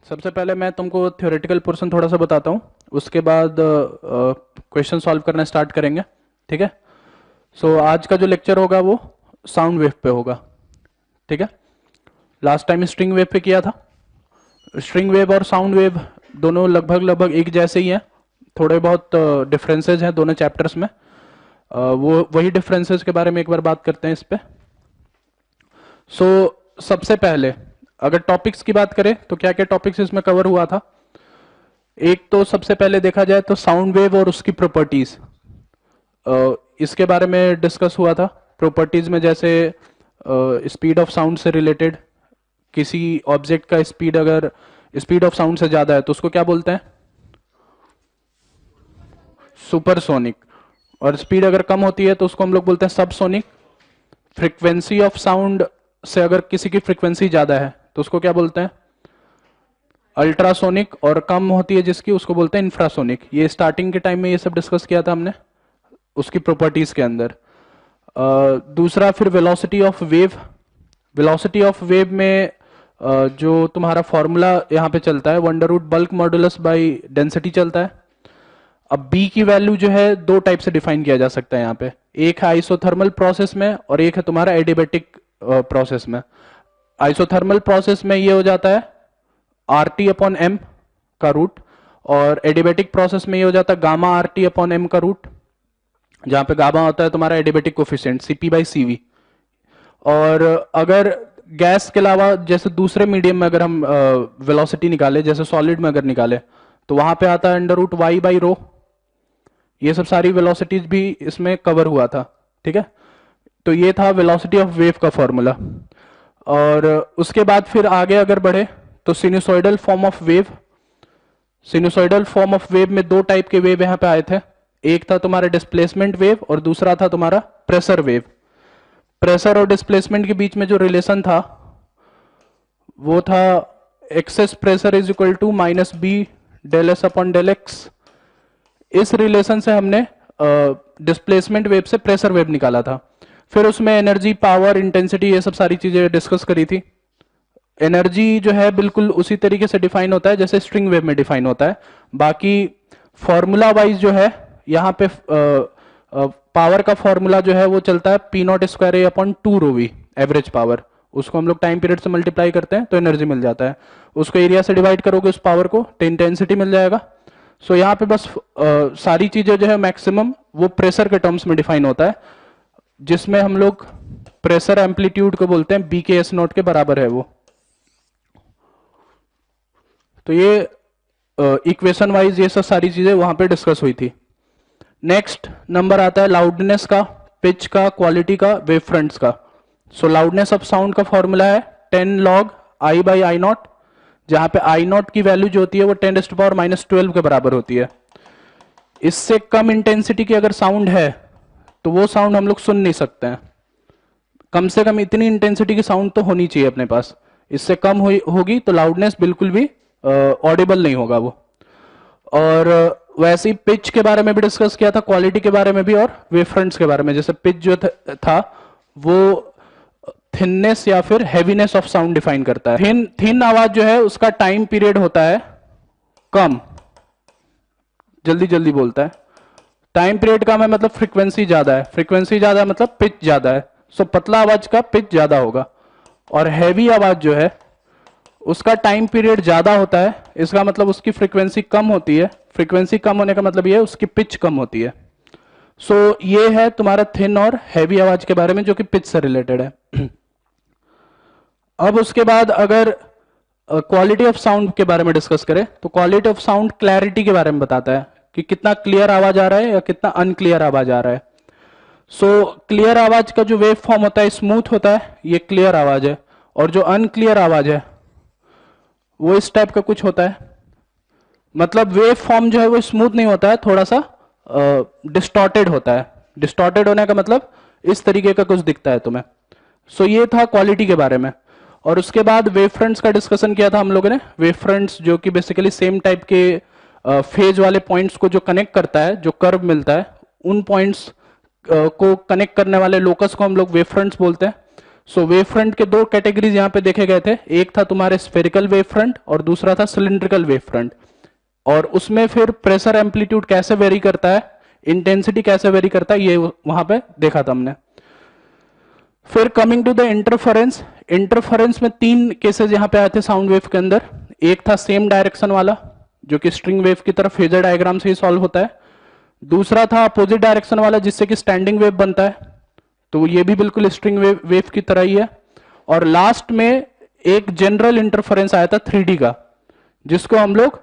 सबसे पहले मैं तुमको थ्योरेटिकल पोर्शन थोड़ा सा बताता हूँ, उसके बाद क्वेश्चन सॉल्व करना स्टार्ट करेंगे। ठीक है। सो आज का जो लेक्चर होगा वो साउंड वेव पे होगा। ठीक है। लास्ट टाइम स्ट्रिंग वेव पे किया था। स्ट्रिंग वेव और साउंड वेव दोनों लगभग लगभग एक जैसे ही हैं, थोड़े बहुत डिफरेंसेस हैं दोनों चैप्टर्स में। वो वही डिफरेंसेस के बारे में एक बार बात करते हैं इस पे। सो सबसे पहले अगर टॉपिक्स की बात करें तो क्या क्या टॉपिक्स इसमें कवर हुआ था। एक तो सबसे पहले देखा जाए तो साउंड वेव और उसकी प्रॉपर्टीज, इसके बारे में डिस्कस हुआ था। प्रॉपर्टीज में जैसे स्पीड ऑफ साउंड से रिलेटेड, किसी ऑब्जेक्ट का स्पीड अगर स्पीड ऑफ साउंड से ज्यादा है तो उसको क्या बोलते हैं, सुपरसोनिक। और स्पीड अगर कम होती है तो उसको हम लोग बोलते हैं सबसोनिक। फ्रीक्वेंसी ऑफ साउंड से अगर किसी की फ्रीक्वेंसी ज्यादा है तो उसको क्या बोलते हैं, अल्ट्रासोनिक। और कम होती है जिसकी उसको बोलते हैं इंफ्रासोनिक। ये स्टार्टिंग के टाइम में ये सब डिस्कस किया था हमने उसकी प्रॉपर्टीज के अंदर। दूसरा फिर velocity of wave. Velocity of wave में जो तुम्हारा फॉर्मूला यहाँ पे चलता है, under root bulk modulus by density चलता है। अब बी की वैल्यू जो है दो टाइप से डिफाइन किया जा सकता है यहाँ पे। एक है आइसोथर्मल प्रोसेस में और एक है तुम्हारा एडियाबेटिक प्रोसेस में। आइसोथर्मल प्रोसेस में ये हो जाता है आर टी अपॉन एम का रूट, और एडियाबेटिक प्रोसेस में ये हो जाता है gamma R T upon M का रूट, जहां पे गामा होता है तुम्हारा adiabatic coefficient CP by CV. और अगर गैस के अलावा जैसे दूसरे मीडियम में अगर हम वेलोसिटी निकाले, जैसे सॉलिड में अगर निकाले, तो वहां पे आता है under root Y by rho. ये सब सारी वेलोसिटीज भी इसमें कवर हुआ था। ठीक है। तो ये था वेलोसिटी ऑफ वेव का फॉर्मूला। और उसके बाद फिर आगे अगर बढ़े तो sinusoidal form of wave. Sinusoidal form of wave में दो टाइप के वेव यहां पे आए थे। एक था तुम्हारा डिस्प्लेसमेंट वेव और दूसरा था तुम्हारा प्रेशर वेव। प्रेशर और डिस्प्लेसमेंट के बीच में जो रिलेशन था वो था excess pressure is equal to minus B del S upon del X. इस रिलेशन से हमने डिस्प्लेसमेंट वेव से प्रेशर वेव निकाला था। फिर उसमें एनर्जी, पावर, इंटेंसिटी, ये सब सारी चीजें डिस्कस करी थी। एनर्जी जो है बिल्कुल उसी तरीके से डिफाइन होता है जैसे स्ट्रिंग वेव में डिफाइन होता है। बाकी फॉर्मूला वाइज जो है यहाँ पे पावर का फॉर्मूला जो है वो चलता है P naught square A upon two rho V average power. उसको हम लोग टाइम पीरियड से मल्टीप्लाई करते हैं तो एनर्जी मिल जाता है। उसको एरिया से डिवाइड करोगे उस पावर को तो इंटेंसिटी मिल जाएगा। सो यहाँ पे बस सारी चीजें जो है मैक्सिमम वो प्रेशर के टर्म्स में डिफाइन होता है, जिसमें हम लोग प्रेशर एम्पलीट्यूड को बोलते हैं बी के एस नॉट के बराबर है वो। तो ये इक्वेशन वाइज ये सब सारी चीजें वहां पे डिस्कस हुई थी। नेक्स्ट नंबर आता है लाउडनेस का, पिच का, क्वालिटी का, वेव फ्रंट्स का। सो लाउडनेस ऑफ साउंड का फॉर्मूला है 10 log I by I not, जहां पे आई नॉट की वैल्यू जो होती है वो 10⁻⁻12 के बराबर होती है। इससे कम इंटेंसिटी की अगर साउंड है तो वो साउंड हम लोग सुन नहीं सकते हैं। कम से कम इतनी इंटेंसिटी की साउंड तो होनी चाहिए अपने पास। इससे कम होगी तो लाउडनेस बिल्कुल भी ऑडिबल नहीं होगा वो। और वैसे ही पिच के बारे में भी डिस्कस किया था, क्वालिटी के बारे में भी, और वेव फ्रंट्स के बारे में। जैसे पिच जो था वो थिननेस या फिर हैवीनेस ऑफ साउंड डिफाइन करता है। थिन आवाज जो है उसका टाइम पीरियड होता है कम, जल्दी जल्दी बोलता है। टाइम पीरियड कम है मतलब फ्रीक्वेंसी ज्यादा है, फ्रीक्वेंसी ज्यादा है मतलब पिच ज्यादा है। सो पतला आवाज का पिच ज्यादा होगा। और हैवी आवाज जो है उसका टाइम पीरियड ज्यादा होता है, इसका मतलब उसकी फ्रीक्वेंसी कम होती है। फ्रीक्वेंसी कम होने का मतलब ये है उसकी पिच कम होती है। सो ये है तुम्हारा थिन और हैवी आवाज के बारे में जो कि पिच से रिलेटेड है। अब उसके बाद अगर क्वालिटी ऑफ साउंड के बारे में डिस्कस करें तो क्वालिटी ऑफ साउंड क्लैरिटी के बारे में बताता है कि कितना क्लियर आवाज आ रहा है या कितना अनक्लियर आवाज आ रहा है। सो क्लियर आवाज का जो वेव फॉर्म होता है स्मूथ होता है, ये क्लियर आवाज है। और जो अनक्लियर आवाज है वो इस टाइप का कुछ होता है। मतलब वेव फॉर्म जो है वो स्मूथ नहीं होता है, थोड़ा सा डिस्टॉर्टेड होता है। डिस्टॉर्टेड होने का मतलब इस तरीके का कुछ दिखता है तुम्हें। सो ये था क्वालिटी के बारे में। और उसके बाद वेव फ्रंट्स का डिस्कशन किया था हम लोगों ने। वेव फ्रंट्स जो कि बेसिकली सेम टाइप के फेज वाले पॉइंट्स को जो कनेक्ट करता है, जो कर्व मिलता है, उन पॉइंट्स को कनेक्ट करने वाले लोकस को हम लोग वेव फ्रंट्स बोलते हैं। सो वेव फ्रंट के दो कैटेगरीज यहां पे देखे गए थे, एक था तुम्हारे स्फेरिकल वेव फ्रंट और दूसरा था सिलिंड्रिकल वेव फ्रंट। और उसमें फिर प्रेशर एम्पलीट्यूड कैसे वेरी करता है, इंटेंसिटी कैसे वेरी करता है, ये वहां पे देखा था हमने। फिर coming to the interference, interference में तीन केसेस यहां पे आए थे साउंड वेव के अंदर। एक था सेम डायरेक्शन वाला जो कि स्ट्रिंग वेव की तरफ फेजर डायग्राम से ही सॉल्व होता है। दूसरा था अपोजिट डायरेक्शन वाला जिससे कि स्टैंडिंग वेव बनता है, तो ये भी बिल्कुल स्ट्रिंग वेव की तरह ही है। और लास्ट में एक जनरल इंटरफेरेंस आया था 3D का, जिसको हम लोग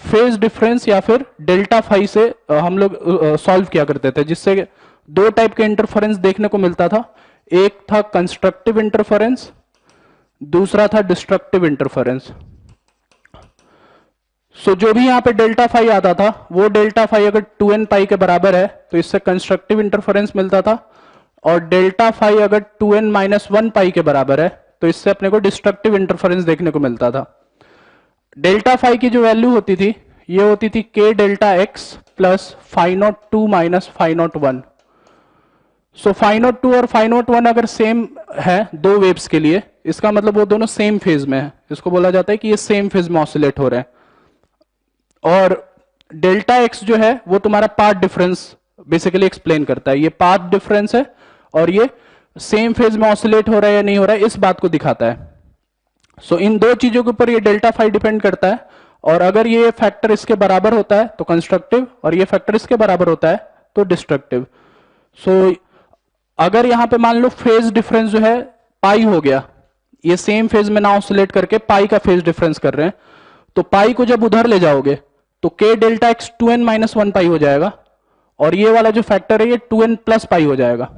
फेज डिफरेंस या फिर डेल्टा फाई से हम लोग सॉल्व किया करते थे, जिससे दो टाइप के इंटरफेरेंस देखने को मिलता था। एक था कंस्ट्रक्टिव इंटरफेरेंस, दूसरा था डिस्ट्रक्टिव इंटरफेरेंस। सो जो भी यहां पे डेल्टा फाई आता था वो डेल्टा फाई अगर 2n पाई के बराबर है तो इससे कंस्ट्रक्टिव इंटरफेरेंस मिलता था, और डेल्टा फाई अगर 2n माइनस 1 पाई के बराबर है तो इससे अपने को डिस्ट्रक्टिव इंटरफेरेंस देखने को मिलता था। डेल्टा फाई की जो वैल्यू होती थी ये होती थी k delta x plus phi naught 2 minus phi naught 1। So phi naught 2 और फाई नॉट 1 अगर सेम है दो वेव्स के लिए, इसका मतलब वो दोनों सेम फेज में है, इसको बोला जाता है कि ये सेम फेज में ऑसिलेट हो रहे हैं। और डेल्टा एक्स जो है वो तुम्हारा पाथ डिफरेंस बेसिकली एक्सप्लेन करता है, ये पाथ डिफरेंस है और ये सेम फेज में ऑसिलेट हो रहा है या नहीं हो रहा है इस बात को दिखाता है। सो इन दो चीजों के ऊपर ये डेल्टा फाई डिपेंड करता है, और अगर ये फैक्टर इसके बराबर होता है तो कंस्ट्रक्टिव और ये फैक्टर इसके बराबर होता है तो डिस्ट्रक्टिव। सो अगर यहां पे मान लो फेज डिफरेंस जो है पाई हो गया, ये सेम फेज में ना ऑसिलेट करके पाई का फेज डिफरेंस कर रहे हैं, तो पाई को जब उधर ले जाओगे तो k delta x 2n minus 1 पाई हो जाएगा, और ये वाला जो फैक्टर है ये 2n प्लस पाई हो जाएगा,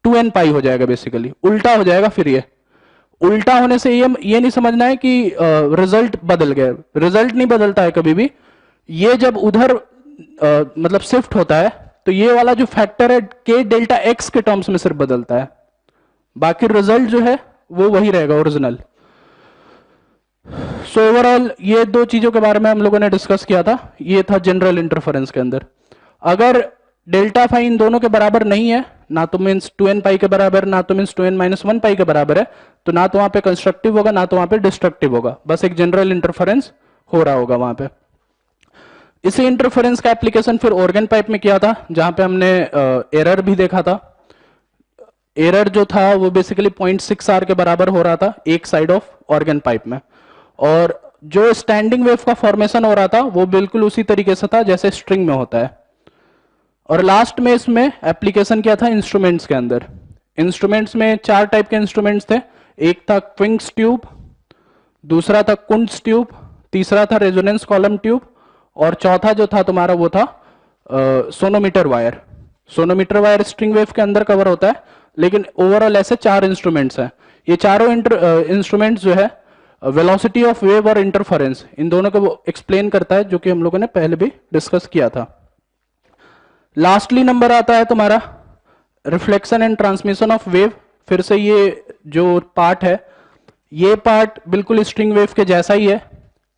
2n पाई हो जाएगा, बेसिकली उल्टा हो जाएगा। फिर ये उल्टा होने से ये नहीं समझना है कि रिजल्ट बदल गया, रिजल्ट नहीं बदलता है कभी भी। ये जब उधर मतलब शिफ्ट होता है तो ये वाला जो फैक्टर है k डेल्टा एक्स के टर्म्स में सिर्फ बदलता है, बाकी रिजल्ट जो है वो वही रहेगा ओरिजिनल। सो ओवरऑल ये दो चीजों के बारे में हम लोगों ने डिस्कस किया था, ये था जनरल इंटरफेरेंस के अंदर। अगर डेल्टा फाई इन दोनों के बराबर नहीं है, ना तो मीन्स 2n पाई के बराबर, ना तो मीन्स 2n माइनस 1 पाई के बराबर है, तो ना तो वहां पे कंस्ट्रक्टिव होगा ना तो वहां पे डिस्ट्रक्टिव होगा, बस एक जनरल इंटरफेरेंस हो रहा होगा वहां पे। इसी इंटरफेरेंस का एप्लीकेशन फिर ऑर्गन पाइप में किया था, जहां पे हमने एरर भी देखा था। एरर जो था वो बेसिकली 0.6 आर के बराबर हो रहा था एक साइड ऑफ ऑर्गन पाइप में, और जो स्टैंडिंग वेव का फॉर्मेशन हो रहा था वो बिल्कुल उसी तरीके से था जैसे स्ट्रिंग में होता है। और लास्ट में इसमें एप्लीकेशन किया था इंस्ट्रूमेंट्स के अंदर। इंस्ट्रूमेंट्स में चार टाइप के इंस्ट्रूमेंट्स थे, एक था क्विंक्स ट्यूब, दूसरा था कुंट्स ट्यूब, तीसरा था रेजोनेंस कॉलम ट्यूब, और चौथा जो था तुम्हारा वो था sonometer wire. Sonometer wire string wave के अंदर कवर होता है, लेकिन ओवरऑल ऐसे चार इंस्ट्रूमेंट्स हैं। ये चारों इंस्ट्रूमेंट्स जो है वेलोसिटी ऑफ वेव और इंटरफेरेंस इन दोनों को एक्सप्लेन करता है, जो कि हम लोगों ने पहले भी डिस्कस किया था। लास्टली नंबर आता है तुम्हारा reflection and transmission of wave. फिर से ये जो पार्ट है ये पार्ट बिल्कुल स्ट्रिंग वेव के जैसा ही है,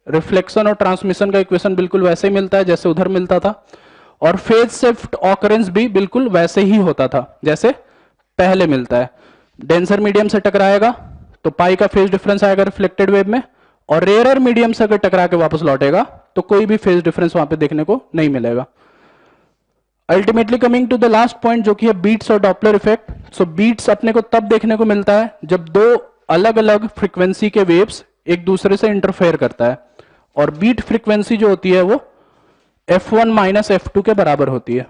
रिफ्लेक्शन और ट्रांसमिशन का इक्वेशन बिल्कुल वैसे ही मिलता है जैसे उधर मिलता था, और फेज शिफ्ट ऑकरेंस भी बिल्कुल वैसे ही होता था जैसे पहले मिलता है। डेंसर मीडियम से टकराएगा तो पाई का फेज डिफरेंस आएगा रिफ्लेक्टेड वेव में, और रेयर मीडियम से अगर टकरा के वापस लौटेगा तो कोई भी फेज डिफरेंस वहां पे देखने को नहीं मिलेगा। Ultimately coming to the last point जो कि है बीट्स और डॉपलर इफेक्ट। सो बीट्स अपने को तब देखने को मिलता है जब दो अलग अलग फ्रीक्वेंसी के वेव्स एक दूसरे से इंटरफेयर करता है, और बीट फ्रीक्वेंसी जो होती है वो f1 माइनस f2 के बराबर होती है।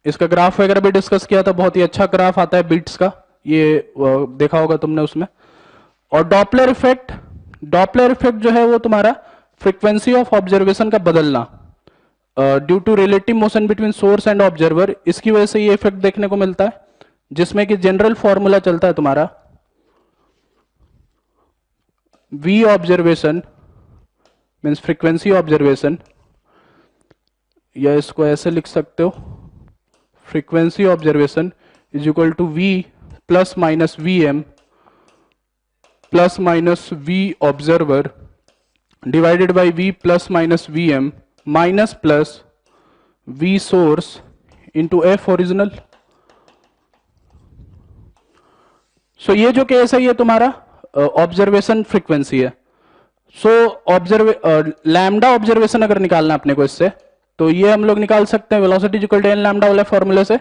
इसका ग्राफ वगैरह भी डिस्कस किया था, बहुत ही अच्छा ग्राफ आता है बीट्स का, ये देखा होगा तुमने उसमें। और डॉपलर इफेक्ट, डॉपलर इफेक्ट जो है वो तुम्हारा फ्रीक्वेंसी ऑफ ऑब्जर्वेशन का बदलना due to relative motion between source and observer, इसकी वजह से ये इफेक्ट देखने को मिलता है, जिसमें कि जनरल फॉर्मूला चलता है तुम्हारा v observation means frequency observation, या इसको ऐसे लिख सकते हो frequency observation is equal to v plus minus vm plus minus v observer divided by v plus minus vm minus plus v source into f original. So ये जो case है ये तुम्हारा ऑब्जर्वेशन फ्रीक्वेंसी है। सो लैम्डा ऑब्जर्वेशन अगर निकालना अपने को इससे, तो ये हम लोग निकाल सकते हैं velocity equal to N lambda वाले फॉर्मूले से।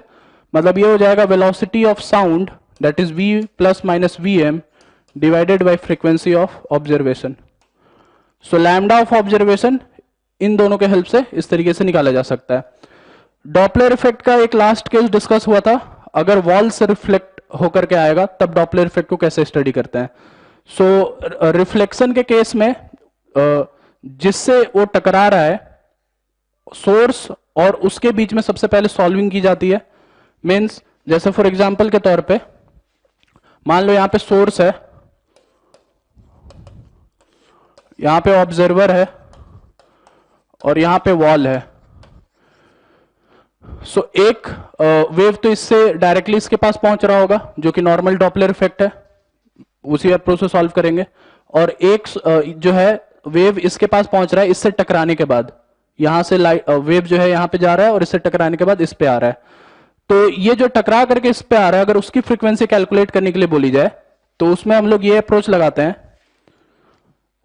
मतलब ये हो जाएगा velocity of sound that is v plus minus V M divided by frequency of observation. So lambda of observation in दोनों के हेल्प से इस तरीके से निकाला जा सकता है। डॉपलर इफेक्ट का एक लास्ट केस डिस्कस हुआ था, अगर वॉल से रिफ्लेक्ट होकर के आएगा तब डॉपलर इफेक्ट को कैसे स्टडी करते हैं। सो रिफ्लेक्शन के केस में जिससे वो टकरा रहा है सोर्स और उसके बीच में सबसे पहले सॉल्विंग की जाती है। मीन्स जैसे फॉर एग्जांपल के तौर पे मान लो यहां पे सोर्स है, यहां पे ऑब्जर्वर है और यहां पे वॉल है। सो एक वेव तो इससे डायरेक्टली इसके पास पहुंच रहा होगा जो कि नॉर्मल डॉपलर इफेक्ट है, उसी अप्रोच से सॉल्व करेंगे। और एक जो है वेव इसके पास पहुंच रहा है इससे टकराने के बाद, यहां से वेव जो है यहां पे जा रहा है और इससे टकराने के बाद इस पे आ रहा है। तो ये जो टकरा करके इस पे आ रहा है अगर उसकी फ्रीक्वेंसी कैलकुलेट करने के लिए बोली जाए तो उसमें हम लोग ये अप्रोच लगाते हैं,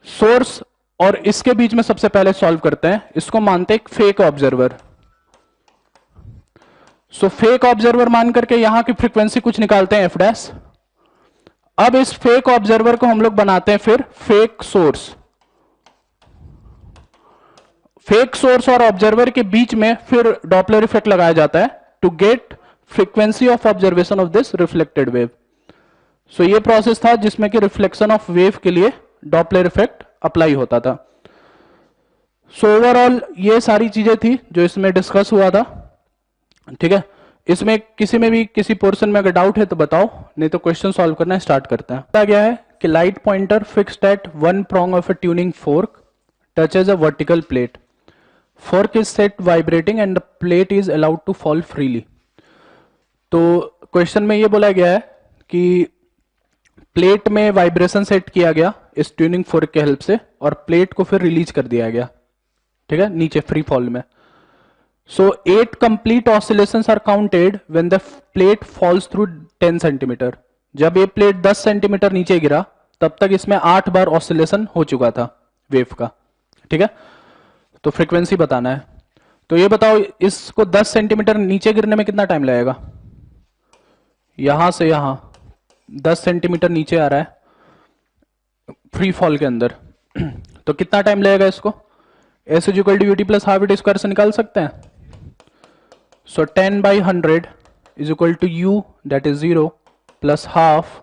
सोर्स और इसके बीच में सबसे पहले सॉल्व करते हैं, इसको मानते हैं एक fake observer. So fake observer मान करके यहां की फ्रीक्वेंसी कुछ निकालते हैं एफ डैश। अब इस फेक ऑब्जर्वर को हम लोग बनाते हैं फिर फेक सोर्स। फेक सोर्स और ऑब्जर्वर के बीच में फिर डॉपलर इफेक्ट लगाया जाता है to get frequency of observation of this reflected wave. So ये प्रोसेस था जिसमें कि रिफ्लेक्शन ऑफ वेव के लिए डॉपलर इफेक्ट अप्लाई होता था। सो ओवरऑल ये सारी चीजें थी जो इसमें डिस्कस हुआ था। ठीक है, इसमें किसी में भी किसी पोर्शन में अगर डाउट है तो बताओ, नहीं तो क्वेश्चन सॉल्व करना स्टार्ट करते हैं। बताया गया है कि light pointer fixed at one prong of a tuning fork touches a vertical plate. Fork is set vibrating and the plate is allowed to fall freely. तो क्वेश्चन में ये बोला गया है कि प्लेट में वाइब्रेशन सेट किया गया इस ट्यूनिंग फोर्क के हेल्प से और प्लेट को फिर रिलीज कर दिया गया, ठीक है, नीचे फ्री फॉल में। So 8 complete oscillations are counted when the plate falls through 10 centimeter. जब ये प्लेट 10 सेंटीमीटर नीचे गिरा तब तक इसमें 8 बार ऑसिलेशन हो चुका था वेव का। ठीक है, तो फ्रीक्वेंसी बताना है। तो ये बताओ इसको 10 सेंटीमीटर नीचे गिरने में कितना टाइम लगेगा। यहां से यहां 10 सेंटीमीटर नीचे आ रहा है फ्री फॉल के अंदर तो कितना टाइम लगेगा इसको। S is equal to UT plus half T square से निकाल सकते हैं। So 10 by 100 is equal to u, that is 0, plus half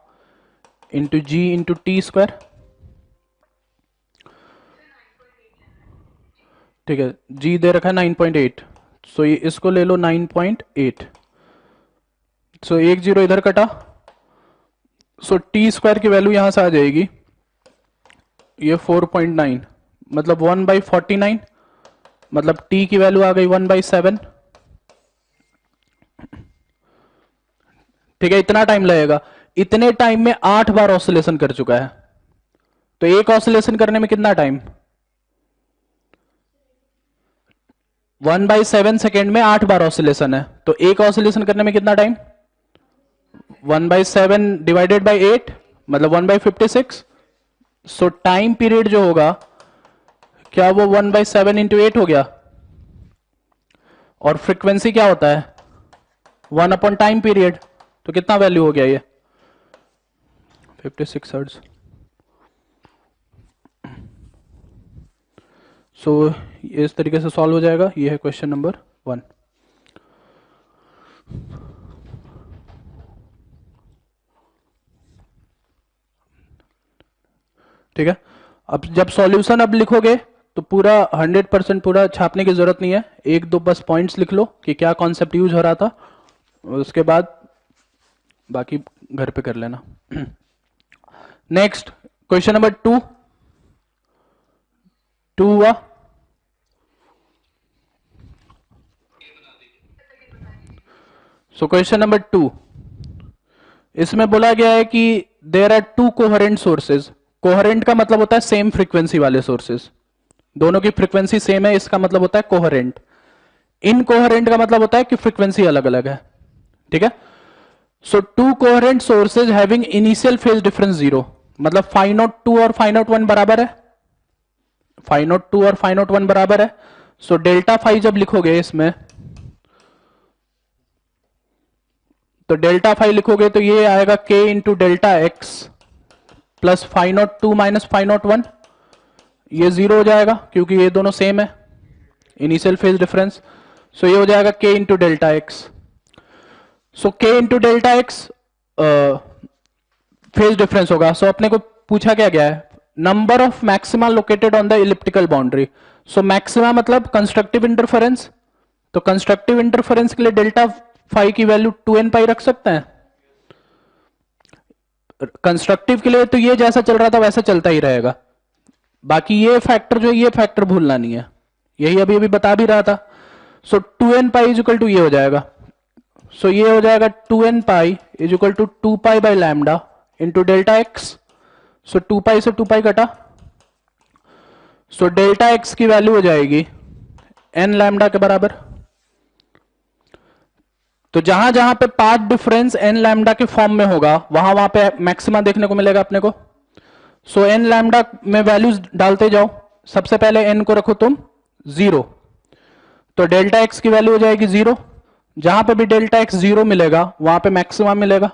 into g into t square. ठीक है, g दे रखा है 9.8, so ये इसको ले लो 9.8, so 1 0 इधर कटा, so t स्क्वायर की वैल्यू यहां से आ जाएगी ये 4.9, मतलब 1 by 49, मतलब t की वैल्यू आ गई 1 by 7। ठीक है, इतना टाइम लगेगा। इतने टाइम में 8 बार ऑसिलेशन कर चुका है, तो एक ऑसिलेशन करने में कितना टाइम। 1 by 7 सेकेंड में 8 बार ऑसिलेशन है, तो एक ऑसिलेशन करने में कितना टाइम। 1 by 7 डिवाइडेड बाय 8 मतलब 1 by 56। सो टाइम पीरियड जो होगा क्या वो 1 by 7 इंटू 8 हो गया, और फ्रीक्वेंसी क्या होता है 1 अपॉन टाइम पीरियड, तो कितना वैल्यू हो गया ये 56 हर्ट्ज। सो ये इस तरीके से सॉल्व हो जाएगा। ये है क्वेश्चन नंबर 1। ठीक है, अब जब सॉल्यूशन अब लिखोगे तो पूरा 100% पूरा छापने की जरूरत नहीं है, एक दो बस पॉइंट्स लिख लो कि क्या कॉन्सेप्ट यूज हो रहा था, उसके बाद बाकी घर पे कर लेना। नेक्स्ट क्वेश्चन नंबर 2 हुआ। सो क्वेश्चन नंबर 2, इसमें बोला गया है कि there are 2 coherent sources. Coherent का मतलब होता है सेम फ्रीक्वेंसी वाले सोर्सेज, दोनों की फ्रीक्वेंसी सेम है, इसका मतलब होता है कोहेरेंट। इनकोहेरेंट का मतलब होता है कि फ्रीक्वेंसी अलग अलग है। ठीक है, so two coherent sources having initial phase difference 0, मतलब फाई नॉट 2 और फाई नॉट 1 बराबर है, फाई नॉट 2 और फाई नॉट 1 बराबर है। सो डेल्टा फाई जब लिखोगे इसमें, तो डेल्टा फाई लिखोगे तो ये आएगा k into delta X plus phi naught 2 minus phi naught 1, ये 0 हो जाएगा क्योंकि ये दोनों सेम है, इनिशियल फेज डिफरेंस। सो ये हो जाएगा k इंटू डेल्टा एक्स। सो k into delta x phase difference होगा। सो अपने को पूछा क्या गया है, number of maxima located on the elliptical boundary. So maxima मतलब कंस्ट्रक्टिव इंटरफेरेंस, तो कंस्ट्रक्टिव इंटरफेरेंस के लिए डेल्टा फाई की वैल्यू 2n पाई रख सकते हैं। कंस्ट्रक्टिव के लिए तो ये जैसा चल रहा था वैसा चलता ही रहेगा, बाकी ये फैक्टर जो है ये फैक्टर भूलना नहीं है, यही अभी अभी बता भी रहा था। So 2n pi is equal to ये हो जाएगा, सो ये हो जाएगा 2n pi is equal to 2 pi by lambda into delta x. So 2 pi से 2 पाई कटा, सो डेल्टा एक्स की वैल्यू हो जाएगी n लैम्डा के बराबर। तो जहां जहां पे पाथ डिफरेंस n लैम्डा के फॉर्म में होगा वहां वहां पे मैक्सिमा देखने को मिलेगा अपने को। सो n लैम्डा में वैल्यूज डालते जाओ, सबसे पहले n को रखो तुम 0, तो डेल्टा x की वैल्यू हो जाएगी 0, जहां पे भी डेल्टा x 0 मिलेगा वहां पे मैक्सिमा मिलेगा।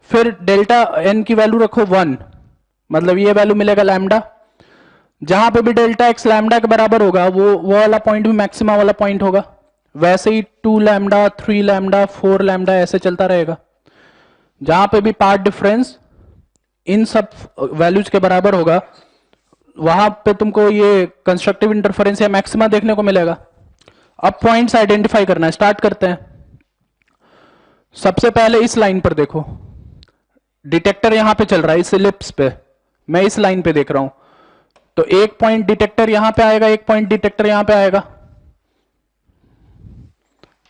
फिर डेल्टा n की वैल्यू रखो 1, मतलब ये वैल्यू मिलेगा लैम्डा, जहां पे भी डेल्टा x लैम्डा के बराबर होगा वो वाला पॉइंट भी मैक्सिमा वाला पॉइंट होगा। वैसे ही 2 लैम्डा 3 लैम्डा 4 लैम्डा ऐसे चलता रहेगा, जहां पे भी पाथ डिफरेंस इन सब वैल्यूज के बराबर होगा वहां पे तुमको ये कंस्ट्रक्टिव इंटरफेरेंस या मैक्सिमा देखने को मिलेगा। अब पॉइंट्स आइडेंटिफाई करना है, स्टार्ट करते हैं। सबसे पहले इस लाइन पर देखो, डिटेक्टर यहां पे चल रहा है इस इलिप्स पे, मैं इस लाइन पे देख रहा हूं, तो एक पॉइंट डिटेक्टर यहां पे आएगा, एक पॉइंट डिटेक्टर यहां पे आएगा।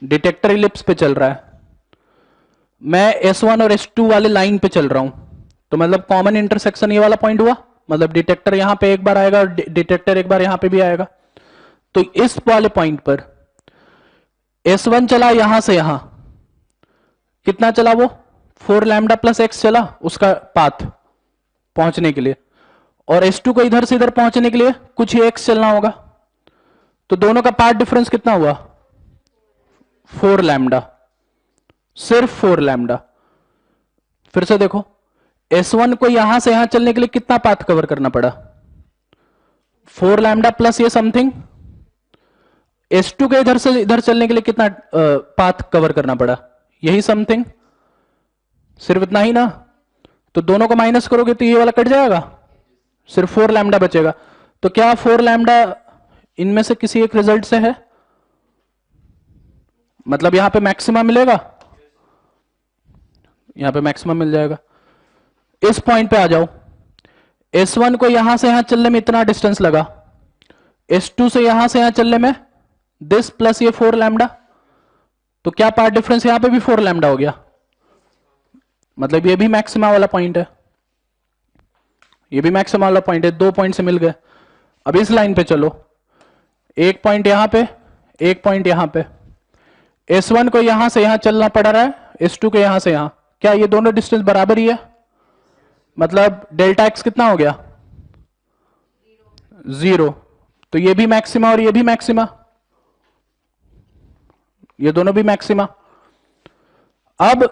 डिटेक्टर इलिप्स पे चल रहा है, मैं S1 और S2 वाले लाइन पे चल रहा हूं, तो मतलब कॉमन इंटरसेक्शन ये वाला पॉइंट हुआ, मतलब डिटेक्टर यहां पे एक बार आएगा और डिटेक्टर एक बार यहां पे भी आएगा। तो इस वाले पॉइंट पर S1 चला यहां से यहां, कितना चला वो 4 लैम्डा प्लस एक्स चला उसका पाथ पहुंचने के लिए, और S2 को इधर से इधर पहुंचने के लिए कुछ ही एक्स चलना होगा, तो दोनों का पाथ डिफरेंस कितना हुआ 4 लैम्डा, सिर्फ 4 लैम्डा। फिर से देखो S1 को यहां से यहां चलने के लिए कितना पाथ कवर करना पड़ा 4 लैम्डा प्लस ये समथिंग, S2 के इधर से इधर चलने के लिए कितना पाथ कवर करना पड़ा यही समथिंग, सिर्फ इतना ही ना। तो दोनों को माइनस करोगे तो ये वाला कट जाएगा, सिर्फ 4 लैम्डा बचेगा। तो क्या 4 लैम्डा इनमें से किसी एक रिजल्ट से है, मतलब यहां पे मैक्सिमम मिलेगा, यहां पे मैक्सिमम मिल जाएगा। इस पॉइंट पे आ जाओ, S1 को यहां से यहां चलने में इतना डिस्टेंस लगा, S2 से यहां से यहां चलने में दिस प्लस ये 4 लैम्डा, तो क्या पार्ट डिफरेंस यहां पे भी 4 लैम्डा हो गया, मतलब ये भी मैक्सिमा वाला पॉइंट है, ये भी मैक्सिमा वाला पॉइंट है, 2 पॉइंट से मिल गए। अब इस लाइन पे चलो, एक पॉइंट यहां पे एक पॉइंट यहां पे, S1 को यहां से यहां चलना पड़ रहा है, S2 को यहां से यहां, क्या ये दोनों डिस्टेंस बराबर ही है, मतलब डेल्टा एक्स कितना हो गया 0, तो ये भी मैक्सिमा और ये भी मैक्सिमा, ये दोनों भी मैक्सिमा। अब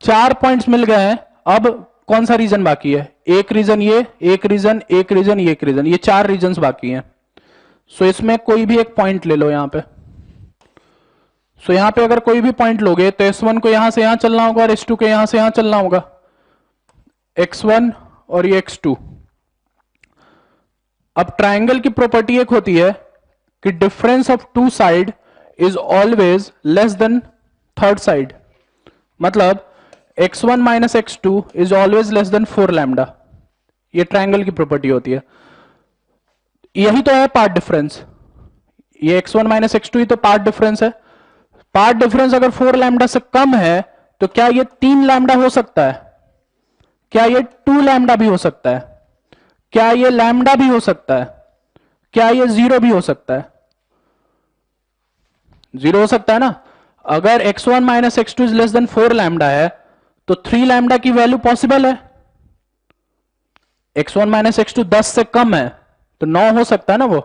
4 पॉइंट्स मिल गए हैं, अब कौन सा रीजन बाकी है, एक रीजन ये, एक रीजन, एक रीजन, एक रीजन, ये 4 रीजन्स बाकी हैं। सो इसमें कोई भी एक पॉइंट ले लो यहां पे, सो यहां पे अगर कोई भी पॉइंट लोगे तो S1 को यहां से यहां चलना होगा और S2 को यहां से यहां चलना होगा, X1 और ये X2। अब ट्राइंगल की प्रॉपर्टी एक होती है कि difference of 2 side is always less than third side, मतलब x1 minus x2 is always less than 4 lambda, ये ट्राइंगल की प्रॉपर्टी होती है। यही तो है पार्ट डिफरेंस, ये x1 माइनस x2 ही तो पार्ट डिफरेंस है। पार्ट डिफरेंस अगर 4 लैम्डा से कम है तो क्या ये 3 लैम्डा हो सकता है, क्या ये 2 लैम्डा भी हो सकता है, क्या ये लैम्डा भी हो सकता है, क्या ये 0 भी हो सकता है, 0 हो सकता है ना। अगर x1 minus x two is less than 4 lambda है तो 3 लैम्डा की वैल्यू पॉसिबल है। x1 माइनस एक्स टू 10 से कम है तो 9 हो सकता है ना, वो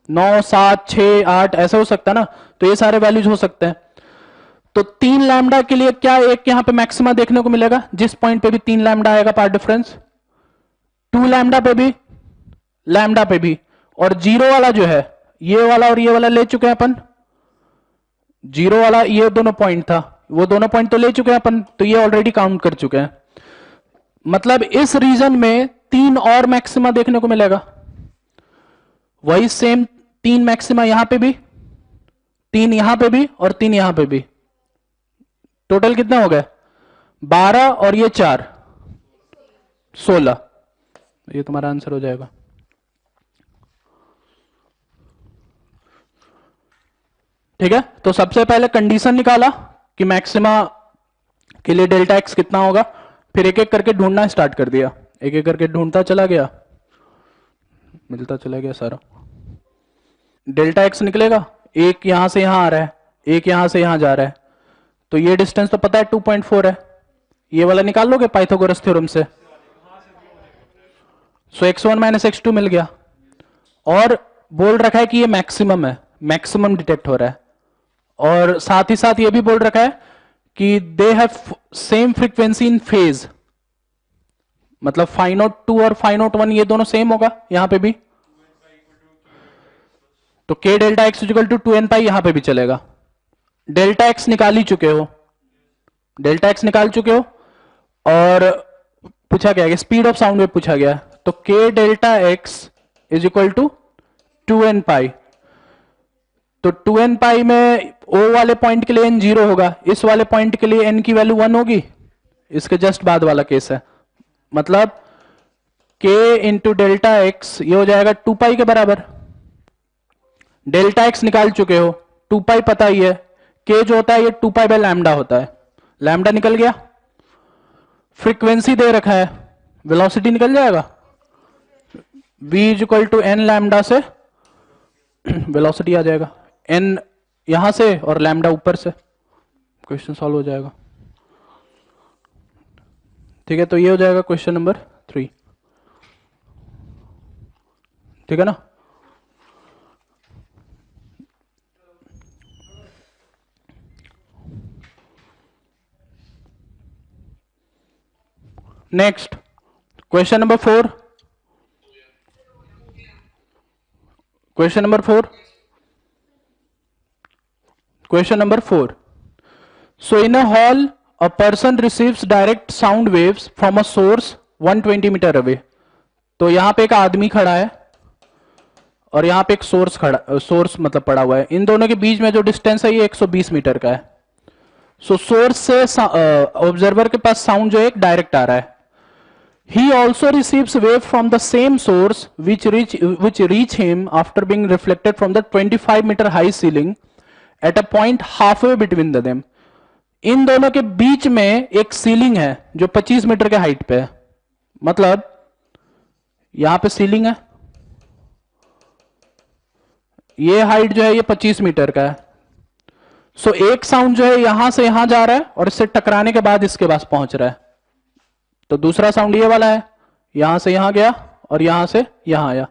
9, 7, 6, 8 ऐसे हो सकता है ना, तो ये सारे वैल्यूज हो सकते हैं। तो 3 लैम्डा के लिए क्या एक यहां पे मैक्सिमा देखने को मिलेगा, जिस पॉइंट पे भी 3 लैम्डा आएगा पार्ट डिफरेंस, 2 लैम्डा पे भी, लैम्डा पे भी, और जीरो वाला जो है ये वाला और ये वाला ले चुके हैं अपन, जीरो वाला ये दोनों पॉइंट था, वो दोनों पॉइंट तो ले चुके हैं अपन, तो ये ऑलरेडी काउंट कर चुके हैं। मतलब इस रीजन में 3 और मैक्सिमा देखने को मिलेगा, वही सेम 3 मैक्सिमा यहां पे भी, 3 यहां पे भी और 3 यहां पे भी। टोटल कितना हो गया 12 और ये 4 16। ये तुम्हारा आंसर हो जाएगा। ठीक है, तो सबसे पहले कंडीशन निकाला कि मैक्सिमा के लिए डेल्टा एक्स कितना होगा, फिर एक एक करके ढूंढना स्टार्ट कर दिया, एक एक करके ढूंढता चला गया, मिलता चला गया सारा। डेल्टा एक्स निकलेगा, एक यहां से यहां आ रहा है, एक यहां से यहां जा रहा है, तो ये डिस्टेंस तो पता है 2.4 है, ये वाला निकाल लोगे पाइथागोरस थ्योरम से। सो x1 माइनस एक्स टू मिल गया, और बोल रखा है कि ये मैक्सिमम है, मैक्सिमम डिटेक्ट हो रहा है, और साथ ही साथ ये भी बोल रखा है कि they have same frequency in phase, मतलब फाइ नोट 2 और फाइ नोट 1 ये दोनों सेम होगा यहां पे भी, तो k delta X equal to 2n pi यहां पे भी चलेगा। डेल्टा एक्स निकाल ही चुके हो, डेल्टा एक्स निकाल चुके हो, और पूछा गया स्पीड ऑफ साउंड वेव पूछा गया, तो k delta X is equal to 2n pi, तो 2n पाई में o वाले पॉइंट के लिए n 0 होगा, इस वाले पॉइंट के लिए n की वैल्यू 1 होगी, इसके जस्ट बाद वाला केस है, मतलब k इंटू डेल्टा एक्स ये हो जाएगा 2 पाई के बराबर। डेल्टा एक्स निकाल चुके हो, 2 पाई पता ही है, k जो होता है ये 2 पाई बाय लैम्डा होता है, लैम्डा निकल गया, फ्रीक्वेंसी दे रखा है, वेलोसिटी निकल जाएगा, v is equal to N lambda से वेलोसिटी आ जाएगा, n यहां से और लैम्डा ऊपर से, क्वेश्चन सॉल्व हो जाएगा। ठीक है, तो ये हो जाएगा क्वेश्चन नंबर 3। ठीक है ना। Next question number 4, question number 4, question number 4। So in a hall, a person receives direct sound waves from a source 120 metre away. तो यहां पे एक आदमी खड़ा है और यहां पे एक सोर्स खड़ा, सोर्स मतलब पड़ा हुआ है, इन दोनों के बीच में जो डिस्टेंस है ये 120 मीटर का है। सो सोर्स से ऑब्जर्वर के पास साउंड जो है एक डायरेक्ट आ रहा है। He also receives wave from the same source which reach him after being reflected from the 25 meter high ceiling at a point halfway between them. इन दोनों के बीच में एक सीलिंग है जो 25 मीटर के हाइट पे है, मतलब यहां पे सीलिंग है, ये हाइट जो है ये 25 मीटर का है। सो एक साउंड जो है यहां से यहां जा रहा है और इससे टकराने के बाद इसके पास पहुंच रहा है, तो दूसरा साउंड ये वाला है, यहां से यहां गया और यहां से यहां आया।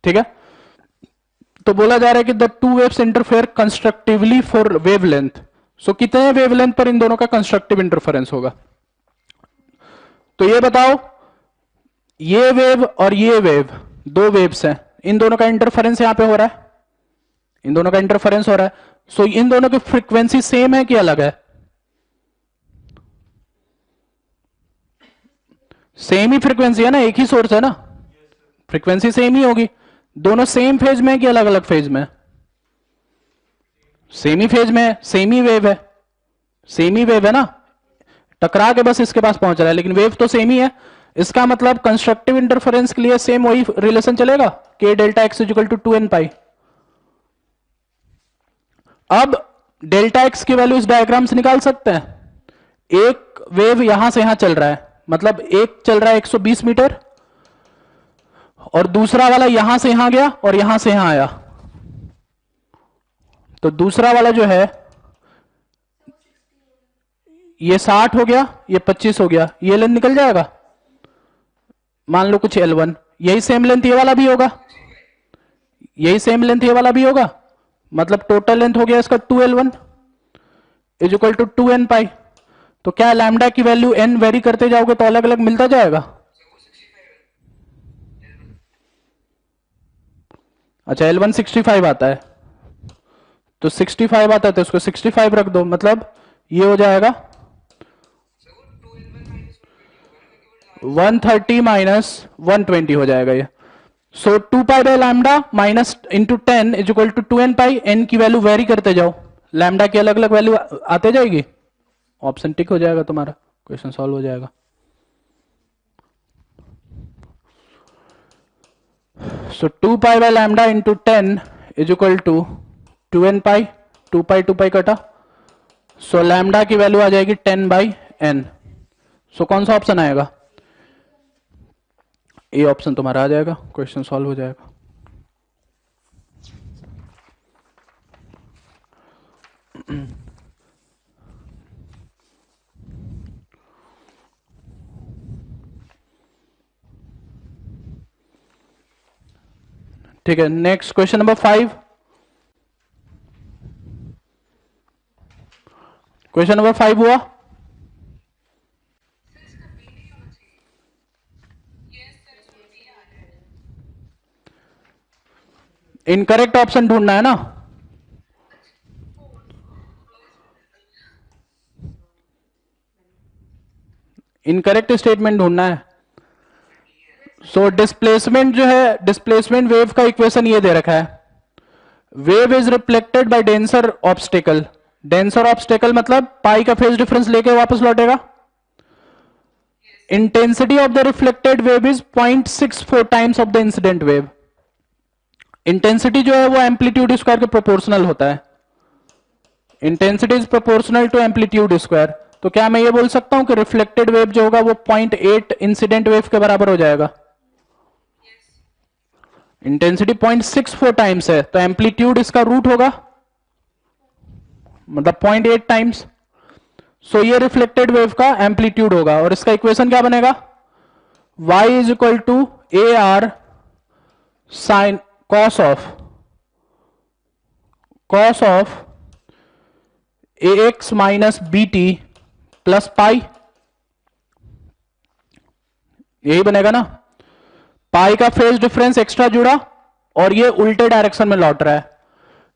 ठीक है, तो बोला जा रहा है कि the two waves interfere constructively for wavelength. So कितने वेवलेंथ पर इन दोनों का कंस्ट्रक्टिव इंटरफेरेंस होगा, तो ये बताओ, ये वेव और ये वेव दो वेव्स हैं, इन दोनों का इंटरफेरेंस यहां पे हो रहा है, इन दोनों का इंटरफेरेंस हो रहा है। सो इन दोनों की फ्रीक्वेंसी सेम है कि अलग है, सेम ही फ्रीक्वेंसी है ना, एक ही सोर्स है ना, फ्रीक्वेंसी सेम ही होगी। दोनों सेम फेज में कि अलग अलग फेज में, सेम ही फेज में है, सेम ही वेव है, सेम ही वेव है ना, टकरा के बस इसके पास पहुंच रहा है, लेकिन वेव तो सेम ही है। इसका मतलब कंस्ट्रक्टिव इंटरफेरेंस के लिए सेम वही रिलेशन चलेगा, K delta X equal to 2n pi. अब डेल्टा एक्स की वैल्यू इस डायग्राम से निकाल सकते हैं। एक वेव यहां से यहां चल रहा है, मतलब एक चल रहा है 120 मीटर और दूसरा वाला यहां से यहां गया और यहां से यहां आया, तो दूसरा वाला जो है ये 60 हो गया, ये 25 हो गया, ये लेंथ निकल जाएगा। मान लो कुछ L1, यही सेम लेंथ ये वाला भी होगा, यही सेम लेंथ ये वाला भी होगा, मतलब टोटल लेंथ हो गया इसका 2L1 is equal to 2n pi. तो क्या लैम्डा की वैल्यू n वेरी करते जाओगे तो अलग अलग मिलता जाएगा। अच्छा L1 65 आता है, तो 65 आता है तो उसको 65 रख दो, मतलब ये हो जाएगा 130 माइनस 120 हो जाएगा ये। So 2 pi by lambda minus into 10 is equal to 2n pi. n की वैल्यू वेरी करते जाओ, लैम्डा की अलग अलग वैल्यू आते जाएगी, ऑप्शन टिक हो जाएगा, तुम्हारा क्वेश्चन सॉल्व हो जाएगा। So 2 pi by lambda into 10 is equal to 2n pi, 2 pi कटा, सो लैम्डा की वैल्यू आ जाएगी 10 बाई n। सो कौन सा ऑप्शन आएगा, ए ऑप्शन तुम्हारा आ जाएगा, क्वेश्चन सॉल्व हो जाएगा। ठीक है, next question number 5। Question number 5 हुआ, इनकरेक्ट ऑप्शन ढूंढना है ना। इनकरेक्ट स्टेटमेंट ढूंढना है। सो डिस्प्लेसमेंट जो है, डिस्प्लेसमेंट वेव का इक्वेशन ये दे रखा है, wave is reflected by denser obstacle. Denser obstacle मतलब पाई का फेज डिफरेंस लेके वापस लौटेगा। Intensity of the reflected wave is 0.64 times of the incident wave. Intensity जो है वो एम्पलीट्यूड स्क्वायर के प्रोपोर्शनल होता है। Intensity is proportional to amplitude square. तो क्या मैं ये बोल सकता हूं कि रिफ्लेक्टेड वेव जो होगा वो 0.8 इंसिडेंट वेव के बराबर हो जाएगा। इंटेंसिटी 0.64 टाइम्स है, तो एम्पलीट्यूड इसका रूट होगा, मतलब 0.8 टाइम्स। सो ये रिफ्लेक्टेड वेव का एम्पलीट्यूड होगा, और इसका इक्वेशन क्या बनेगा, y is equal to A R sine cos of A X minus B T plus pi, यही बनेगा ना। पाई का फेज डिफरेंस एक्स्ट्रा जुड़ा और ये उल्टे डायरेक्शन में लौट रहा है।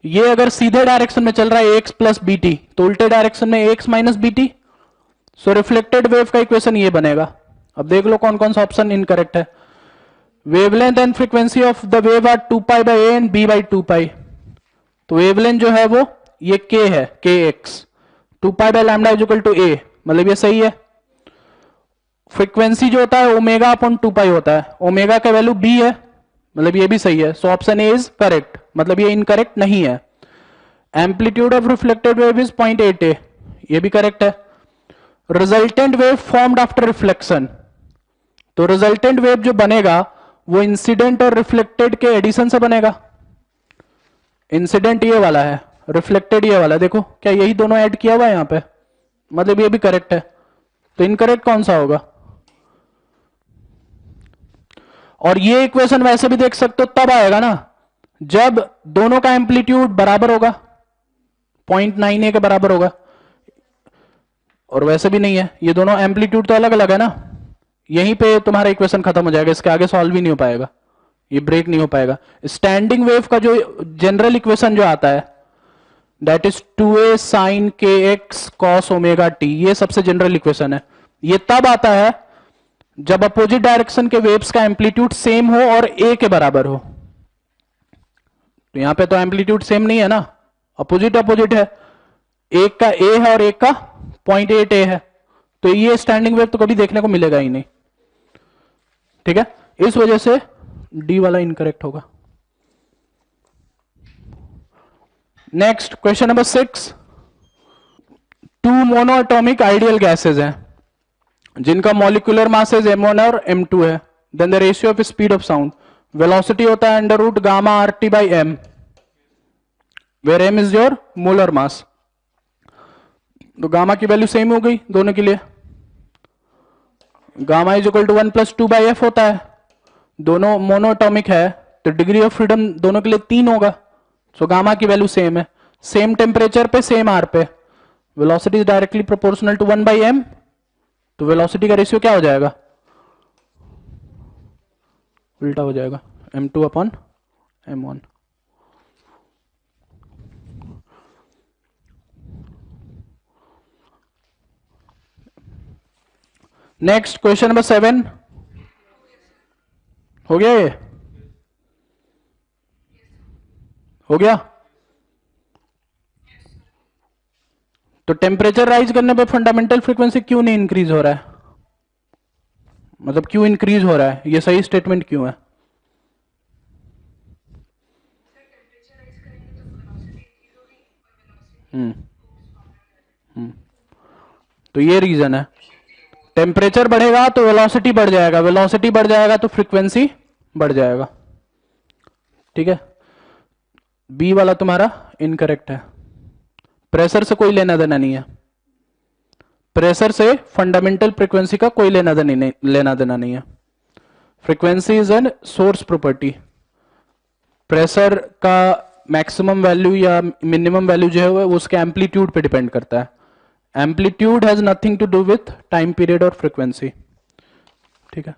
ये अगर सीधे डायरेक्शन में चल रहा है एक्स प्लस बी टी, तो उल्टे डायरेक्शन में x minus B t. So reflected wave का इक्वेशन ये बनेगा। अब देख लो कौन कौन सा ऑप्शन इनकरेक्ट है। Wavelength and frequency of the wave are 2 pi by a and b by 2 pi. तो वेवलेंथ जो है वो ये k है, k x, 2 pi by lambda is equal to a, मतलब ये सही है। फ्रीक्वेंसी जो होता है ओमेगा अपॉन 2 पाई होता है, ओमेगा का वैल्यू b है, मतलब ये भी सही है। So option A is correct, मतलब ये इनकरेक्ट नहीं है। Amplitude of reflected wave is 0.8 ए, ये भी करेक्ट है। Resultant wave formed after reflection, तो रिजल्टेंट वेव जो बनेगा वो इंसिडेंट और रिफ्लेक्टेड के एडिशन से बनेगा। इंसिडेंट ये वाला है, रिफ्लेक्टेड ये वाला, देखो क्या यही दोनों ऐड किया हुआ है यहां पे, मतलब ये भी करेक्ट है। तो इनकरेक्ट कौन सा होगा। और ये इक्वेशन वैसे भी देख सकते हो तब आएगा ना जब दोनों का एम्पलीट्यूड बराबर होगा, 0.9 ए के बराबर होगा, और वैसे भी नहीं है, ये दोनों एम्पलीट्यूड तो अलग अलग है ना। यहीं पे तुम्हारा इक्वेशन खत्म हो जाएगा, इसके आगे सॉल्व ही नहीं हो पाएगा, ये ब्रेक नहीं हो पाएगा। स्टैंडिंग वेव का जो जनरल इक्वेशन जो आता है दैट इज 2a साइन के एक्स कॉस ओमेगा टी, ये सबसे जनरल इक्वेशन है। ये तब आता है जब अपोजिट डायरेक्शन के वेव्स का एम्पलीट्यूड सेम हो और a के बराबर हो। तो यहां पे तो एम्पलीट्यूड सेम नहीं है ना, अपोजिट अपोजिट है, एक का a है और एक का 0.8 a है, तो ये स्टैंडिंग वेव तो कभी देखने को मिलेगा ही नहीं। ठीक है, इस वजह से डी वाला इनकरेक्ट होगा। Next question number 6। 2 monoatomic ideal gases हैं जिनका मॉलिक्यूलर मास इज m1 और m2 है। Then the ratio of speed of sound, velocity होता है under root gamma R T by M, where m is your molar mass. तो gamma की value same हो गई दोनों के लिए, gamma is equal to 1+2/f होता है, दोनों मोनोटॉमिक है तो डिग्री ऑफ फ्रीडम दोनों के लिए 3 होगा। सो गामा की वैल्यू सेम है, सेम टेम्परेचर पे सेम आर पे, velocity is directly proportional to 1/m, तो वेलोसिटी का रेशियो क्या हो जाएगा, उल्टा हो जाएगा, m2/m1। नेक्स्ट क्वेश्चन नंबर 7 हो गया, ये हो गया। तो टेम्परेचर राइज करने पे फंडामेंटल फ्रीक्वेंसी क्यों नहीं इंक्रीज हो रहा है, मतलब क्यों इंक्रीज हो रहा है, ये सही स्टेटमेंट क्यों है? तो ये रीजन है, टेम्परेचर बढ़ेगा तो वेलोसिटी बढ़ जाएगा, वेलोसिटी बढ़ जाएगा तो फ्रीक्वेंसी बढ़ जाएगा। ठीक है, बी वाला तुम्हारा इनकरेक्ट है, प्रेशर से कोई लेना देना नहीं है, प्रेशर से फंडामेंटल फ्रीक्वेंसी का कोई लेना देना नहीं है। Frequency is an source property, pressure का मैक्सिमम वैल्यू या मिनिमम वैल्यू जो है वो उसके एम्पलीट्यूड पे डिपेंड करता है, amplitude has nothing to do with time period और फ्रीक्वेंसी। ठीक है,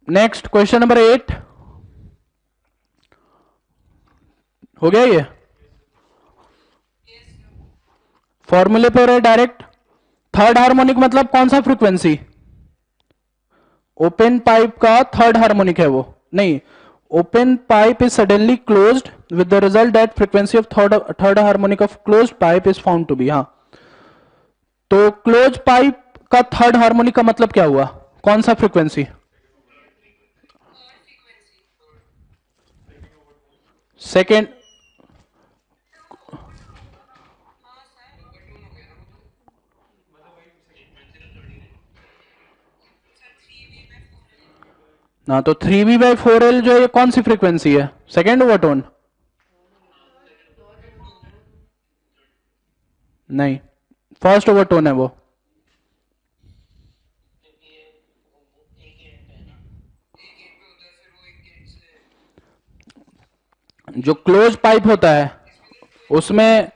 नेक्स्ट क्वेश्चन नंबर 8 हो गया ये, फॉर्मूले पर है डायरेक्ट। थर्ड हार्मोनिक मतलब कौन सा फ्रीक्वेंसी, ओपन पाइप का थर्ड हार्मोनिक है वो, नहीं, open pipe is suddenly closed with the result that frequency of third harmonic of closed pipe is found to be. हाँ, तो क्लोज पाइप का थर्ड हार्मोनिक का मतलब क्या हुआ, कौन सा फ्रीक्वेंसी, सेकेंड, ना तो 3v/4l जो है ये कौन सी फ्रीक्वेंसी है, सेकेंड ओवरटोन, नहीं, फर्स्ट ओवरटोन है वो। जो क्लोज पाइप होता है उसमें,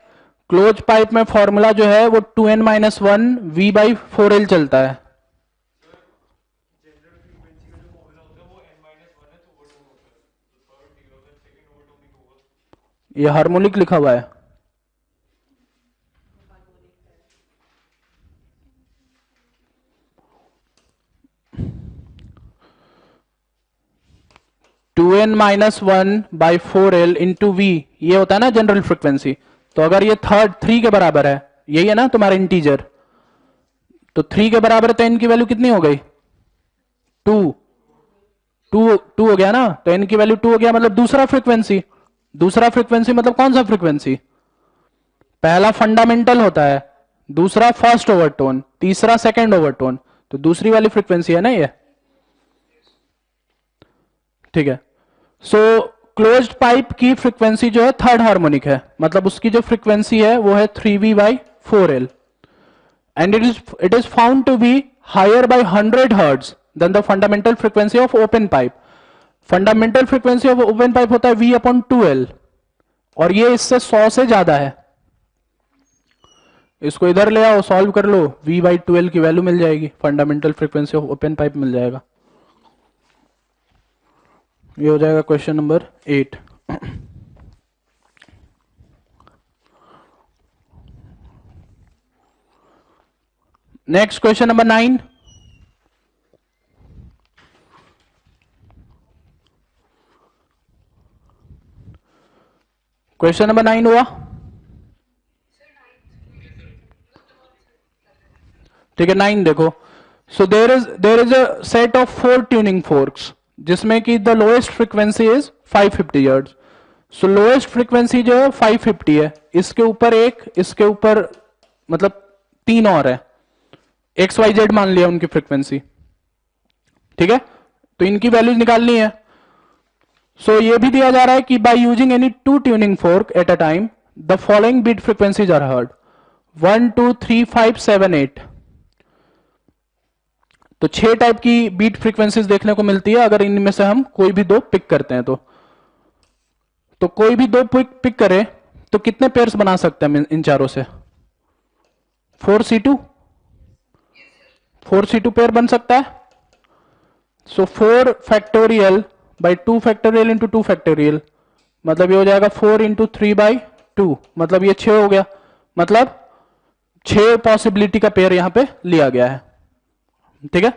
क्लोज पाइप में फॉर्मूला जो है वो 2n-1 v/4l चलता है। ये हार्मोनिक लिखा हुआ है, (2n-1/4l इंटू वी, ये होता है ना जनरल फ्रिक्वेंसी। तो अगर ये थर्ड 3 के बराबर है, यही है ना तुम्हारा इंटीजर, तो 3 के बराबर है तो n की वैल्यू कितनी हो गई, 2 हो गया ना, तो n की वैल्यू 2 हो गया, मतलब दूसरा फ्रीक्वेंसी, दूसरा फ्रीक्वेंसी मतलब कौन सा फ्रीक्वेंसी, पहला फंडामेंटल होता है, दूसरा फर्स्ट ओवरटोन, तीसरा सेकंड ओवरटोन, तो दूसरी वाली फ्रीक्वेंसी है ना ये। ठीक है, सो क्लोज्ड पाइप की फ्रीक्वेंसी जो है थर्ड हार्मोनिक है, मतलब उसकी जो फ्रीक्वेंसी है वो है 3v/4l and it is found to be higher by 100 hertz then the fundamental frequency of open pipe. Fundamental frequency of open pipe होता है v/2l और ये इससे 100 से ज्यादा है। इसको इधर ले आओ, सॉल्व कर लो, v/2l की वैल्यू मिल जाएगी, fundamental frequency of open pipe मिल जाएगा। ये हो जाएगा question number 8। Next question number 9, question number 9 हुआ, ठीक है। 9 देखो, so there is a set of 4 tuning forks जिसमें कि the lowest frequency is 550 hertz. So lowest frequency जो है 550 है, इसके ऊपर एक, इसके ऊपर मतलब 3 और है, XYZ मान लिया उनकी फ्रीक्वेंसी। ठीक है, तो इनकी वैल्यूज निकालनी है। सो ये भी दिया जा रहा है कि by using any 2 tuning fork at a time the following beat frequencies are heard 1 2 3 5 7 8। तो 6 टाइप की बीट फ्रीक्वेंसीज देखने को मिलती है अगर इनमें से हम कोई भी दो पिक करते हैं तो कोई भी दो पिक करें तो कितने पेयर्स बना सकते हैं इन चारों से? 4C2 पेयर बन सकता है। सो 4 factorial by 2 factorial into 2 factorial, मतलब ये हो जाएगा 4 इंटू 3/2, मतलब ये 6 हो गया। मतलब 6 पॉसिबिलिटी का पेयर यहां पे लिया गया है। ठीक है,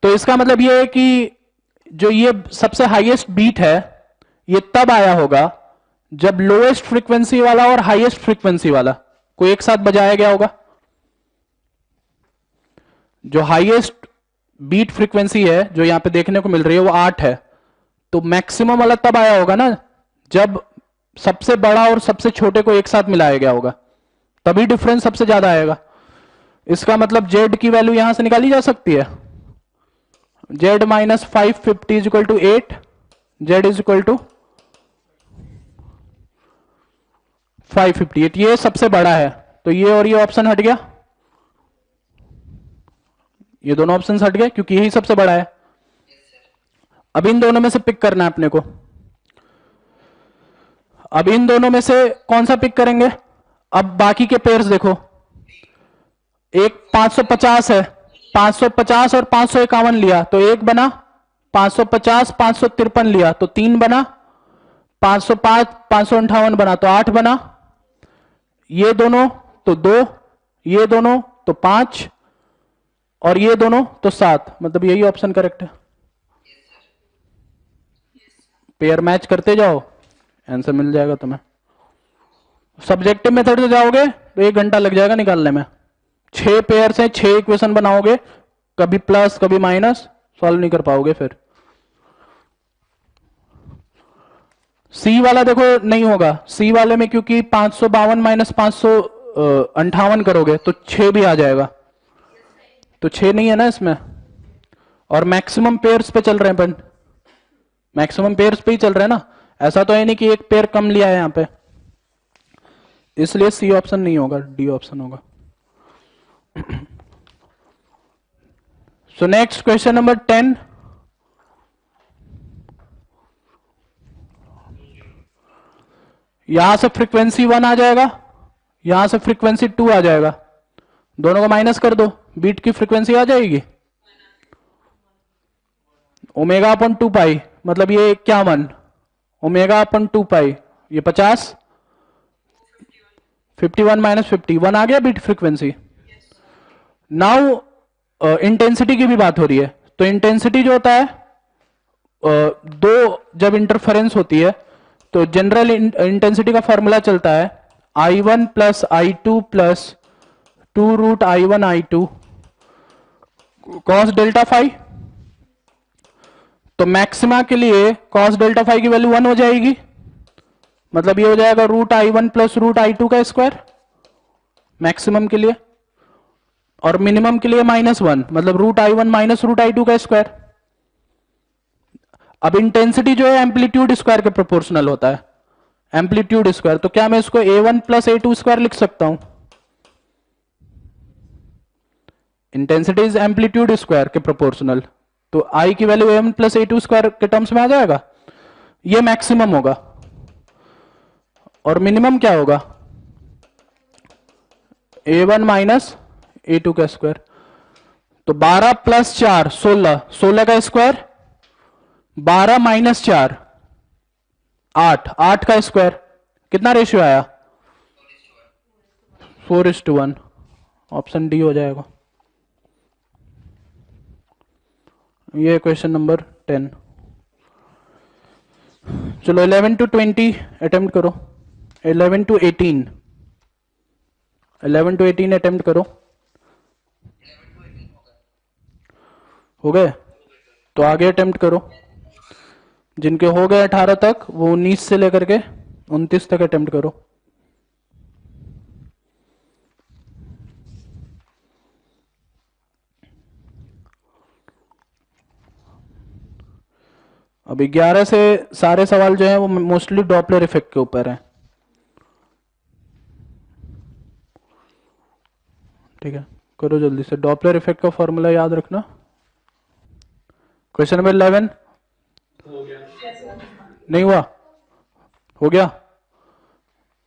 तो इसका मतलब ये है कि जो ये सबसे हाईएस्ट बीट है ये तब आया होगा जब लोएस्ट फ्रीक्वेंसी वाला और हाईएस्ट फ्रीक्वेंसी वाला कोई एक साथ बजाया गया होगा। जो हाईएस्ट बीट फ्रीक्वेंसी है जो यहां पे देखने को मिल रही है वो 8 है, तो मैक्सिमम वाला तब आया होगा ना जब सबसे बड़ा और सबसे छोटे को एक साथ मिलाया गया होगा, तभी डिफरेंस सबसे ज्यादा आएगा। इसका मतलब जेड की वैल्यू यहां से निकाली जा सकती है, Z minus 550 is equal to 8, Z is equal to 558, ये सबसे बड़ा है। तो ये और ये ऑप्शन हट गया, ये दोनों ऑप्शन हट गए क्योंकि यही सबसे बड़ा है। अब इन दोनों में से पिक करना है अपने को। अब इन दोनों में से कौन सा पिक करेंगे? अब बाकी के पेयर्स देखो, एक 550 है, 550 और 551 लिया तो एक बना, 550 553 लिया तो 3 बना, 505 558 बना तो 8 बना, ये दोनों तो 2, ये दोनों तो 5 और ये दोनों तो 7, मतलब यही ऑप्शन करेक्ट है। पेयर मैच करते जाओ, आंसर मिल जाएगा तुम्हें। सब्जेक्टिव मेथड से जाओगे तो 1 घंटा लग जाएगा निकालने में। 6 पेयर से 6 इक्वेशन बनाओगे, कभी प्लस कभी माइनस, सॉल्व नहीं कर पाओगे फिर। सी वाला देखो नहीं होगा, सी वाले में क्योंकि 552 माइनस 558 करोगे तो 6 भी आ जाएगा, तो 6 नहीं है ना इसमें। और मैक्सिमम पेयर्स पे चल रहे हैं अपन, मैक्सिमम पेयर्स पे ही चल रहे हैं ना, ऐसा तो है नहीं कि एक पेयर कम लिया है यहां पे, इसलिए सी ऑप्शन नहीं होगा, डी ऑप्शन होगा। So next question number 10। यहां से फ्रीक्वेंसी 1 आ जाएगा, यहां से फ्रीक्वेंसी 2 आ जाएगा, दोनों को माइनस कर दो, बीट की फ्रीक्वेंसी आ जाएगी ओमेगा अपन 2 पाई, मतलब ये 51 ओमेगा अपन 2 पाई, ये 50, 51 माइनस 51 आ गया बीट फ्रीक्वेंसी। नाउ इंटेंसिटी की भी बात हो रही है, तो इंटेंसिटी जो होता है दो जब इंटरफेरेंस होती है तो जनरल इंटेंसिटी का फॉर्मूला चलता है I1 plus I2 plus 2 root I1 I2 cos delta phi. तो मैक्सिमा के लिए कॉस डेल्टा फाई की वैल्यू 1 हो जाएगी, मतलब ये हो जाएगा root I1 plus root I2 का स्क्वायर मैक्सिमम के लिए, और मिनिमम के लिए -1, मतलब root I1 minus root I2 का स्क्वायर। अब इंटेंसिटी जो है एम्पलीट्यूड स्क्वायर के प्रोपोर्शनल होता है, एम्पलीट्यूड स्क्वायर, तो क्या मैं इसको A1 प्लस A2 स्क्वायर लिख सकता हूं? इंटेंसिटी इज एम्पलीट्यूड स्क्वायर के प्रोपोर्शनल, तो I की value A1 plus A2 square के टर्म्स में आ जाएगा। ये मैक्सिमम होगा, और मिनिमम क्या होगा? A1 माइनस A2 का स्क्वायर। तो 12 प्लस 4 16, 16 का स्क्वायर, 12 माइनस 4 8, 8 का स्क्वायर, कितना रेशियो आया? 4:1, ऑप्शन डी हो जाएगा। ये क्वेश्चन नंबर 10। चलो 11 to 20 अटेम्प्ट करो, 11 to 18, 11 to 18 अटेम्प्ट करो। हो गए? तो आगे अटेम्प्ट करो, जिनके हो गए 18 तक वो 19 से लेकर के 29 तक अटेम्प्ट करो। अब 11 से सारे सवाल जो है वो मोस्टली डॉपलर इफेक्ट के ऊपर है। ठीक है, करो जल्दी से। डॉपलर इफेक्ट का फॉर्मूला याद रखना। क्वेश्चन नंबर 11 नहीं हुआ? हो गया?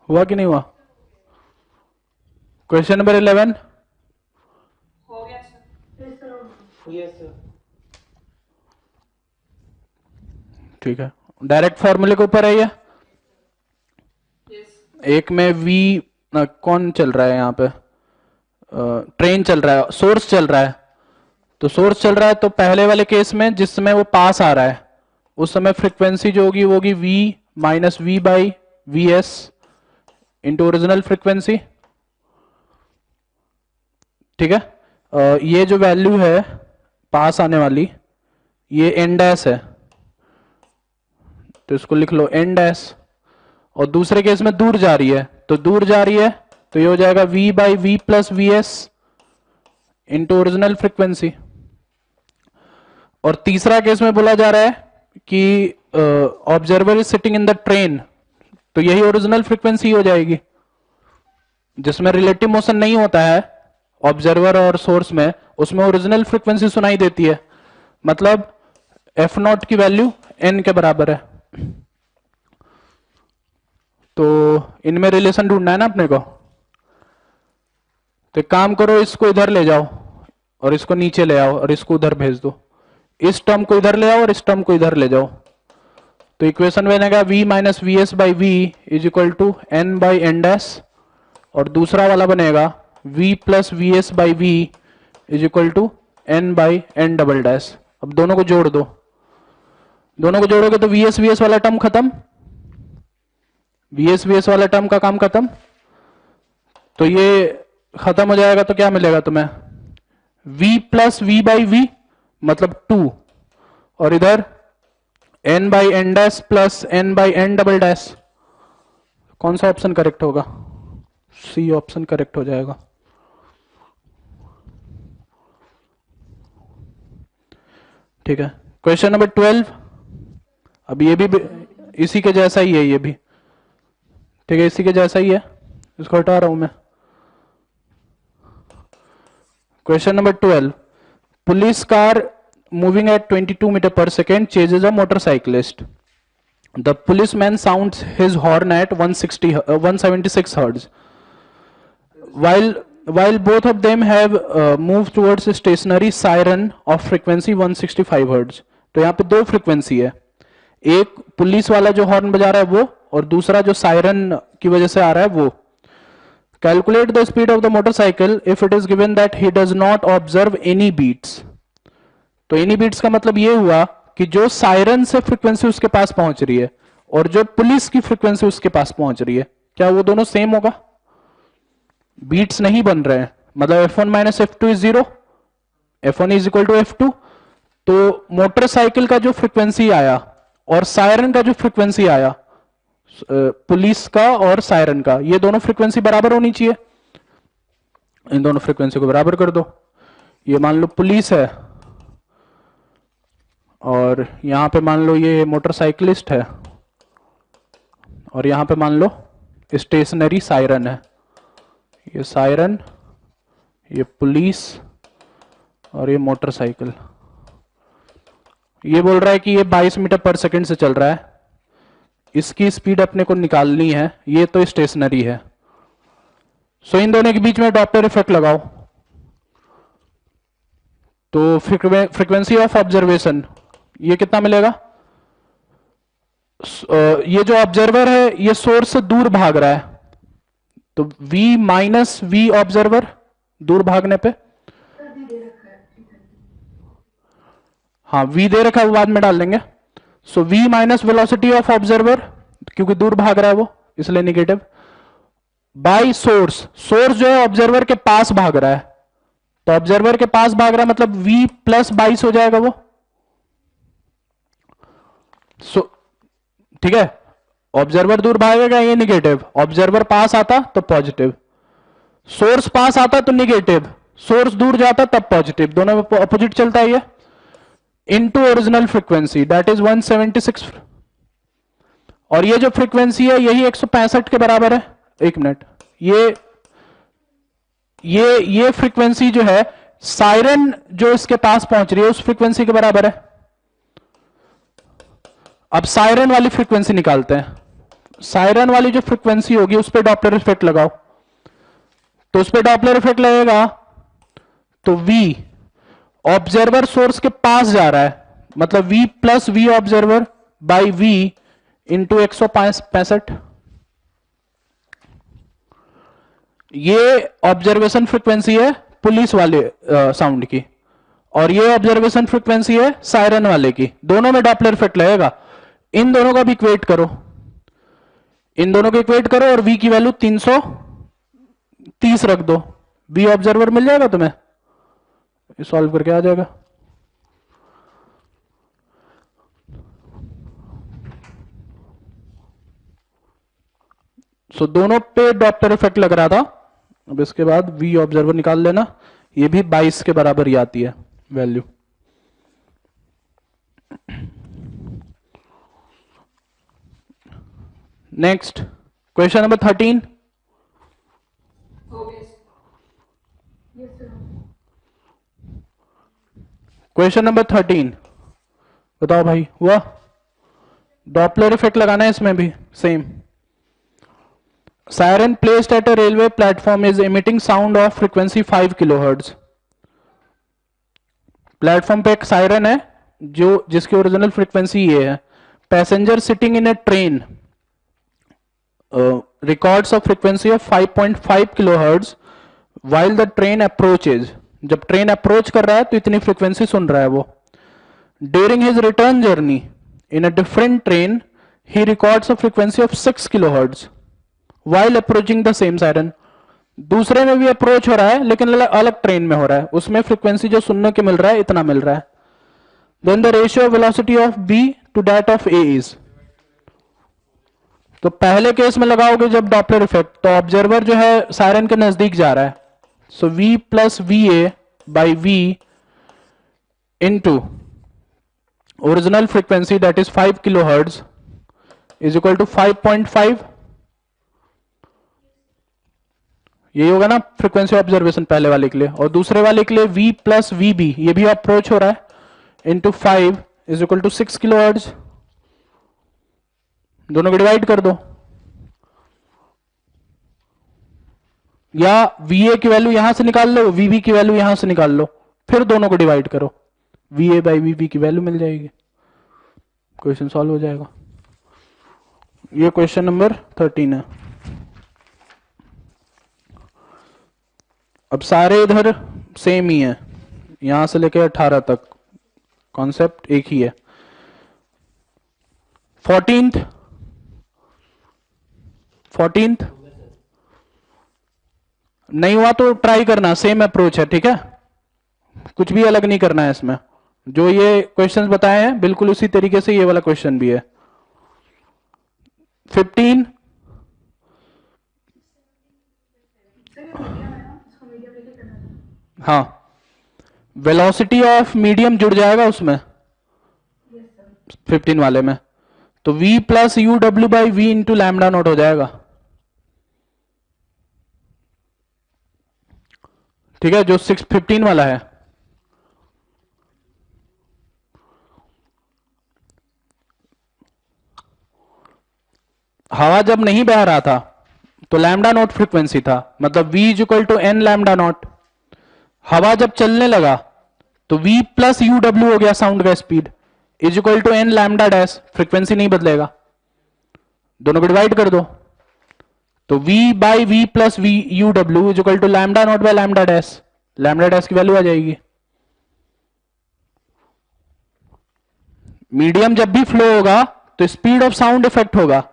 हुआ कि नहीं हुआ? क्वेश्चन नंबर 11 हो गया सर। ठीक है, डायरेक्ट फॉर्मूले के ऊपर है ये। एक में वी कौन चल रहा है यहाँ पे? ट्रेन चल रहा है, सोर्स चल रहा है। तो सोर्स चल रहा है तो पहले वाले केस में जिस समय वो पास आ रहा है उस समय फ्रीक्वेंसी जो होगी वो होगी v minus V by V S into original frequency. ठीक है, ये जो वैल्यू है पास आने वाली ये एन डैश है, तो इसको लिख लो एन डैश। और दूसरे केस में दूर जा रही है, तो दूर जा रही है तो ये हो जाएगा v by V plus V S into original frequency. और तीसरा केस में बोला जा रहा है कि observer is sitting in the train, तो यही ओरिजिनल फ्रीक्वेंसी हो जाएगी। जिसमें रिलेटिव मोशन नहीं होता है ऑब्जर्वर और सोर्स में, उसमें ओरिजिनल फ्रीक्वेंसी सुनाई देती है। मतलब एफ नॉट की वैल्यू एन के बराबर है। तो इनमें रिलेशन ढूंढना है ना अपने को। तो काम करो, इसको इधर ले जाओ और इसको नीचे ले आओ और इसको उधर भेज दो। इस टर्म को इधर ले आओ और इस टर्म को इधर ले जाओ। तो इक्वेशन बनेगा v minus V S by V is equal to N by N dash, और दूसरा वाला बनेगा v plus V S by V is equal to N by N double dash. अब दोनों को जोड़ दो, दोनों को जोड़ोगे तो वी एस वाला टर्म खत्म, वी एस वाला टर्म का काम खत्म। तो ये खत्म हो जाएगा तो क्या मिलेगा तुम्हें? v plus V by V मतलब 2, और इधर n by N dash plus n by N double dash. कौन सा ऑप्शन करेक्ट होगा? सी ऑप्शन करेक्ट हो जाएगा। ठीक है, क्वेश्चन नंबर 12। अब ये भी इसी के जैसा ही है, ये भी ठीक है, इसी के जैसा ही है, इसको हटा रहा हूं मैं। Question number 12, police car moving at 22 meter per second chases a motorcyclist. The policeman sounds his horn at 176 hertz. While both of them have moved towards a stationary siren of frequency 165 hertz. तो यहाँ पे दो frequency है, एक police वाला जो horn बजा रहा है वो, और दूसरा जो सायरन की वजह से आ रहा है वो। Calculate the speed of the motorcycle if it is given that he does not observe any beats. तो एनी बीट्स का मतलब ये हुआ कि जो सायरन से फ्रीक्वेंसी उसके पास पहुंच रही है और जो पुलिस की फ्रीक्वेंसी उसके पास पहुंच रही है, क्या वो दोनों सेम होगा? बीट्स नहीं बन रहे हैं, मतलब F1 minus F2 is 0, F1 is equal to F2। तो मोटरसाइकिल का जो फ्रीक्वेंसी आया और सायरन का जो फ्रीक्वेंसी आया, पुलिस का और सायरन का, ये दोनों फ्रीक्वेंसी बराबर होनी चाहिए। इन दोनों फ्रीक्वेंसी को बराबर कर दो। ये मान लो पुलिस है और यहां पे मान लो ये मोटरसाइकिलिस्ट है, और यहां पे मान लो स्टेशनरी सायरन है। ये सायरन, ये पुलिस और ये मोटरसाइकिल। ये बोल रहा है कि ये 22 मीटर पर सेकंड से चल रहा है, इसकी स्पीड अपने को निकालनी है, ये तो स्टेशनरी है। सो इन दोनों के बीच में डॉपलर इफेक्ट लगाओ। तो फ्रीक्वेंसी ऑफ ऑब्जर्वेशन ये कितना मिलेगा? ये जो ऑब्जर्वर है ये सोर्स से दूर भाग रहा है, तो v माइनस वी ऑब्जर्वर दूर भागने पे, हाँ v दे रखा है वो बाद में डाल देंगे। सो v minus velocity of observer, क्योंकि दूर भाग रहा है वो इसलिए निगेटिव, बाई सोर्स। सोर्स जो है ऑब्जर्वर के पास भाग रहा है, तो ऑब्जर्वर के पास भाग रहा है मतलब v प्लस 22 हो जाएगा वो। ठीक है, ऑब्जर्वर दूर भागेगा ये निगेटिव, ऑब्जर्वर पास आता तो पॉजिटिव, सोर्स पास आता तो निगेटिव, सोर्स दूर जाता तब पॉजिटिव, दोनों में अपोजिट चलता है ये। Into original frequency that is 176, और ये जो फ्रीक्वेंसी है यही 165 के बराबर है। एक मिनट, ये ये फ्रीक्वेंसी जो है सायरन जो इसके पास पहुंच रही है उस फ्रीक्वेंसी के बराबर है। अब सायरन वाली फ्रीक्वेंसी निकालते हैं। सायरन वाली जो फ्रीक्वेंसी होगी उस पर डॉपलर इफेक्ट लगाओ, तो उस पर डॉपलर इफेक्ट लगेगा तो V ऑब्जर्वर सोर्स के पास जा रहा है, मतलब V plus V observer by V into 165। ये ऑब्जर्वेशन फ्रीक्वेंसी है पुलिस वाले साउंड की, और ये ऑब्जर्वेशन फ्रीक्वेंसी है सायरन वाले की। दोनों में डॉपलर इफेक्ट लगेगा। इन दोनों का भी इक्वेट करो, इन दोनों को इक्वेट करो और V की वैल्यू 330 रख दो, V ऑब्जर्वर मिल जाएगा तुम्हें, सॉल्व करके आ जाएगा। सो दोनों पे डॉपलर इफेक्ट लग रहा था। अब इसके बाद V ऑब्जर्वर निकाल लेना, ये भी 22 के बराबर ही आती है value. Next question number 13। Question number 13 बताओ भाई, हुआ? डॉपलर इफेक्ट लगाना है इसमें भी same. Siren placed at a railway platform is emitting sound of frequency 5 kilohertz. Platform पे एक सायरन है जो जिसकी ओरिजिनल फ्रीक्वेंसी ये है। Passenger sitting in A train records of frequency of 5.5 kilohertz while the train approaches. जब train approach कर रहा है तो इतनी फ्रीक्वेंसी सुन रहा है वो। During his return journey in a different train he records a frequency of 6 kilohertz while approaching the same siren। दूसरे में भी अप्रोच हो रहा है लेकिन अलग ट्रेन में हो रहा है, उसमें फ्रीक्वेंसी जो सुनने के मिल रहा है इतना मिल रहा है। Then the ratio of velocity of B to that of A is. तो पहले केस में लगाओगे जब डॉपलर इफेक्ट, तो ऑब्जर्वर जो है सायरन के नजदीक जा रहा है, so V plus VA by V into original frequency that is 5 kilohertz is equal to 5.5। यही होगा ना फ्रीक्वेंसी ऑब्जर्वेशन पहले वाले के लिए, और दूसरे वाले के लिए V प्लस VB, ये भी अप्रोच हो रहा है, into 5 is equal to 6 kilohertz. दोनों को डिवाइड कर दो, या VA की वैल्यू यहां से निकाल लो, VB की वैल्यू यहां से निकाल लो, फिर दोनों को डिवाइड करो, VA बाई VB की वैल्यू मिल जाएगी, क्वेश्चन सॉल्व हो जाएगा। ये क्वेश्चन नंबर 13 है। अब सारे इधर सेम ही है, यहां से लेकर 18 तक कॉन्सेप्ट एक ही है। 14th नहीं हुआ तो ट्राई करना, सेम अप्रोच है, ठीक है, कुछ भी अलग नहीं करना है इसमें। जो ये क्वेश्चंस बताए हैं बिल्कुल उसी तरीके से ये वाला क्वेश्चन भी है। 15 हाँ, वेलोसिटी ऑफ मीडियम जुड़ जाएगा उसमें 15 वाले में, तो V plus U W by V into lambda naught हो जाएगा, ठीक है, जो 615 वाला है। हवा जब नहीं बह रहा था तो लैम्डा नॉट फ्रीक्वेंसी था, मतलब V is equal to N lambda naught. हवा जब चलने लगा तो V प्लस यू डब्ल्यू हो गया साउंड का speed, is equal to N lambda dash, frequency नहीं बदलेगा, दोनों को डिवाइड कर दो, तो V by V plus v u डब्ल्यू is equal to lambda naught by lambda dash, lambda dash की वैल्यू आ जाएगी। मीडियम जब भी फ्लो होगा तो स्पीड ऑफ साउंड इफेक्ट होगा,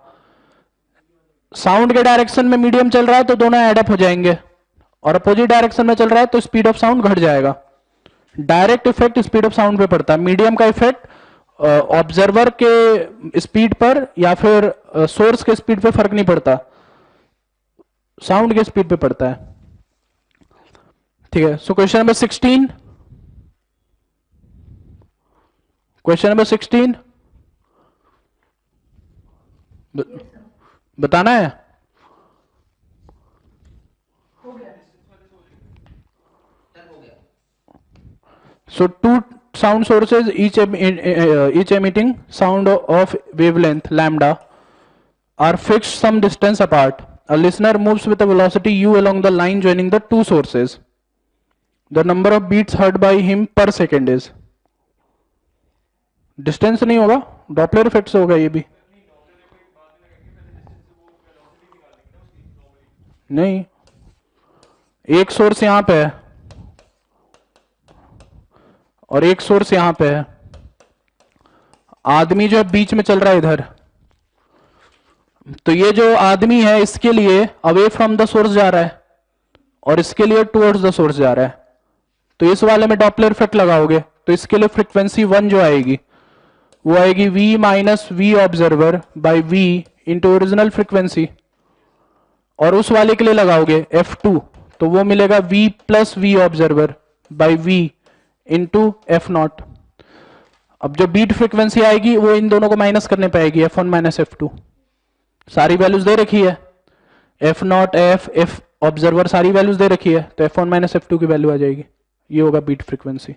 साउंड के डायरेक्शन में मीडियम चल रहा है तो दोनों एडअप हो जाएंगे, और अपोजिट डायरेक्शन में चल रहा है तो स्पीड ऑफ साउंड घट जाएगा। Direct effect speed of sound पे पड़ता है, मीडियम का इफेक्ट ऑब्जर्वर के स्पीड पर या फिर सोर्स के स्पीड पे फर्क नहीं पड़ता, साउंड के स्पीड पे पड़ता है, ठीक है। So question number 16, question number 16 बताना है। So two sound sources, each emitting sound of wavelength lambda, are fixed some distance apart. A listener moves with a velocity u along the line joining the two sources. The number of beats heard by him per second is. Distance नहीं होगा, Doppler effect से होगा ये भी। नहीं, एक source यहां पे है और एक सोर्स यहां पे है। आदमी जो बीच में चल रहा है इधर, तो ये जो आदमी है इसके लिए अवे फ्रॉम द सोर्स जा रहा है और इसके लिए टुवर्ड्स द सोर्स जा रहा है। तो इस वाले में डॉपलर इफेक्ट लगाओगे तो इसके लिए फ्रीक्वेंसी 1 जो आएगी वो आएगी v minus v observer by v into original frequency, और उस वाले के लिए लगाओगे f2 तो वो मिलेगा v plus v observer by v into f naught. अब जो बीट फ्रीक्वेंसी आएगी वो इन दोनों को माइनस करने पाएगी, f1 माइनस f2। सारी वैल्यूज दे रखी है, एफ नॉट एफ ऑब्जर्वर सारी वैल्यूज दे रखी है, तो f1 माइनस f2 की वैल्यू आ जाएगी। ये होगा बीट फ्रीक्वेंसी।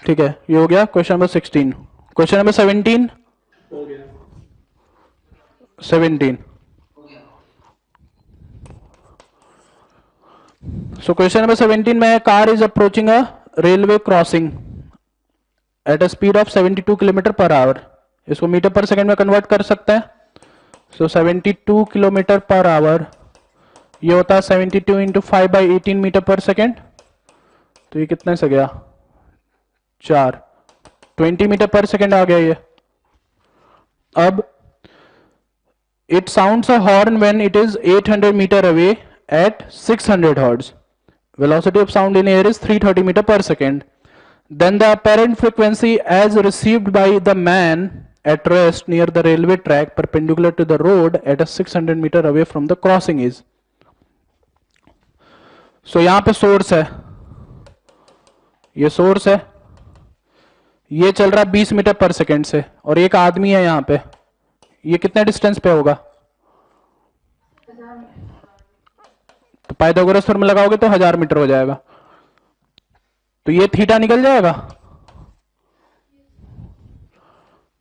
ठीक है, ये हो गया क्वेश्चन नंबर 16। क्वेश्चन नंबर 17 हो गया। 17। So question number 17 में car is approaching a railway crossing at a speed of 72 kilometre per hour. इसको मीटर पर सेकंड में कन्वर्ट कर सकते हैं। सो 72 किलोमीटर पर आवर ये होता है 72 इंटू 5/18 मीटर पर सेकेंड। तो ये कितने से गया 4, 20 मीटर पर सेकेंड आ गया ये। अब it sounds a horn when it is 800 meter away at 600 hertz. Velocity of sound in air is 330 meter per second. Then the apparent frequency as received by the man at rest near the railway track perpendicular to the road at a 600 meter away from the crossing is. So यहां पे source है, ये source है, ये चल रहा है 20 metre पर सेकेंड से और एक आदमी है यहां पे। ये कितने डिस्टेंस पे होगा? तो पाइथागोरस थ्योरम लगाओगे तो 1000 मीटर हो जाएगा। तो ये थीटा निकल जाएगा,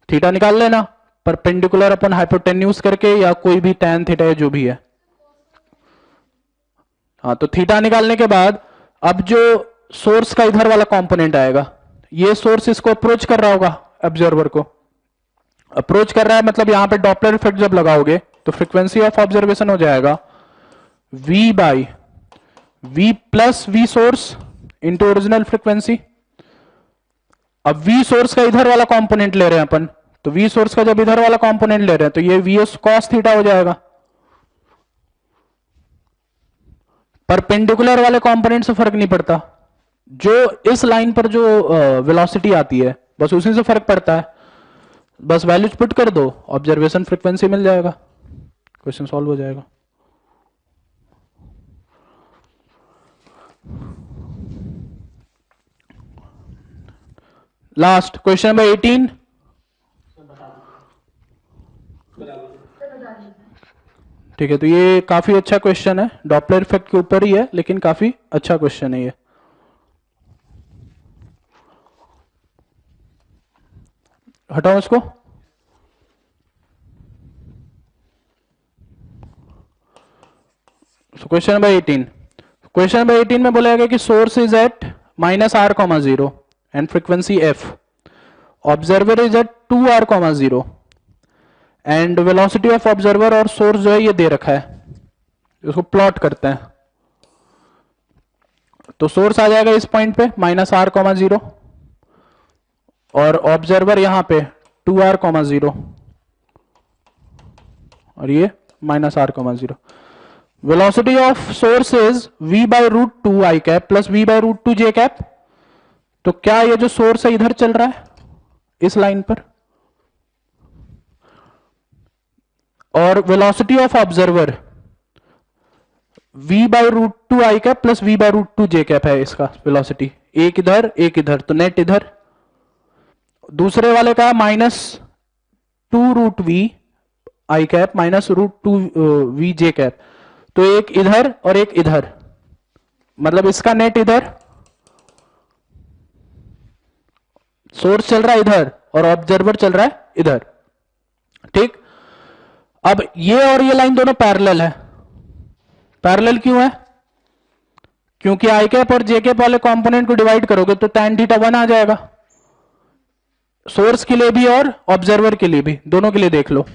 थीटा निकाल लेना परपेंडिकुलर अपन हाइपोटेन्यूज करके या कोई भी टैन थीटा है जो भी है। हाँ, तो थीटा निकालने के बाद अब जो सोर्स का इधर वाला कंपोनेंट आएगा, ये सोर्स इसको अप्रोच कर रहा होगा, ऑब्जर्वर को अप्रोच कर रहा है, मतलब यहां पे डॉपलर इफेक्ट जब लगाओगे तो फ्रीक्वेंसी ऑफ ऑब्जर्वेशन हो जाएगा v by v plus v source into original frequency. अब v सोर्स का इधर वाला कंपोनेंट ले रहे हैं अपन, तो v सोर्स का जब इधर वाला कंपोनेंट ले रहे हैं तो ये vs cos थीटा हो जाएगा। परपेंडिकुलर वाले कंपोनेंट से फर्क नहीं पड़ता, जो इस लाइन पर जो वेलोसिटी आती है बस उसी से फर्क पड़ता है। बस वैल्यूज पुट कर दो, ऑब्जर्वेशन फ्रीक्वेंसी मिल जाएगा, क्वेश्चन सॉल्व हो जाएगा। Last question number 18। ठीक है, तो ये काफी अच्छा क्वेश्चन है, डॉपलर इफेक्ट के ऊपर ही है लेकिन काफी अच्छा क्वेश्चन है ये। हटाओ इसको। Question number 18। क्वेश्चन नंबर 18 में बोला गया कि source is at -r,0 and frequency f. Observer is at 2r,0 and velocity of observer और source जो है ये दे रखा है, उसको प्लॉट करते हैं। तो सोर्स आ जाएगा इस पॉइंट पे -r,0 और ऑब्जर्वर यहां पे 2r,0 और ये -r,0। Velocity of source is v/√2 i cap plus v/√2 j cap. तो क्या ये जो सोर्स है इधर चल रहा है इस लाइन पर, और velocity of observer v/√2 i cap plus v/√2 j cap है इसका वेलोसिटी, एक इधर एक इधर, तो नेट इधर। दूसरे वाले का 2√v आई कैप माइनस √2v जे कैप। तो एक इधर और एक इधर, मतलब इसका नेट इधर, सोर्स चल रहा है इधर और ऑब्जर्वर चल रहा है इधर, ठीक। अब ये और ये लाइन दोनों पैरेलल है। पैरेलल क्यों है? क्योंकि आई कैप और जे कैप वाले कंपोनेंट को डिवाइड करोगे तो tan थीटा 1 आ जाएगा, सोर्स के लिए भी और ऑब्जर्वर के लिए भी, दोनों के लिए देख लो,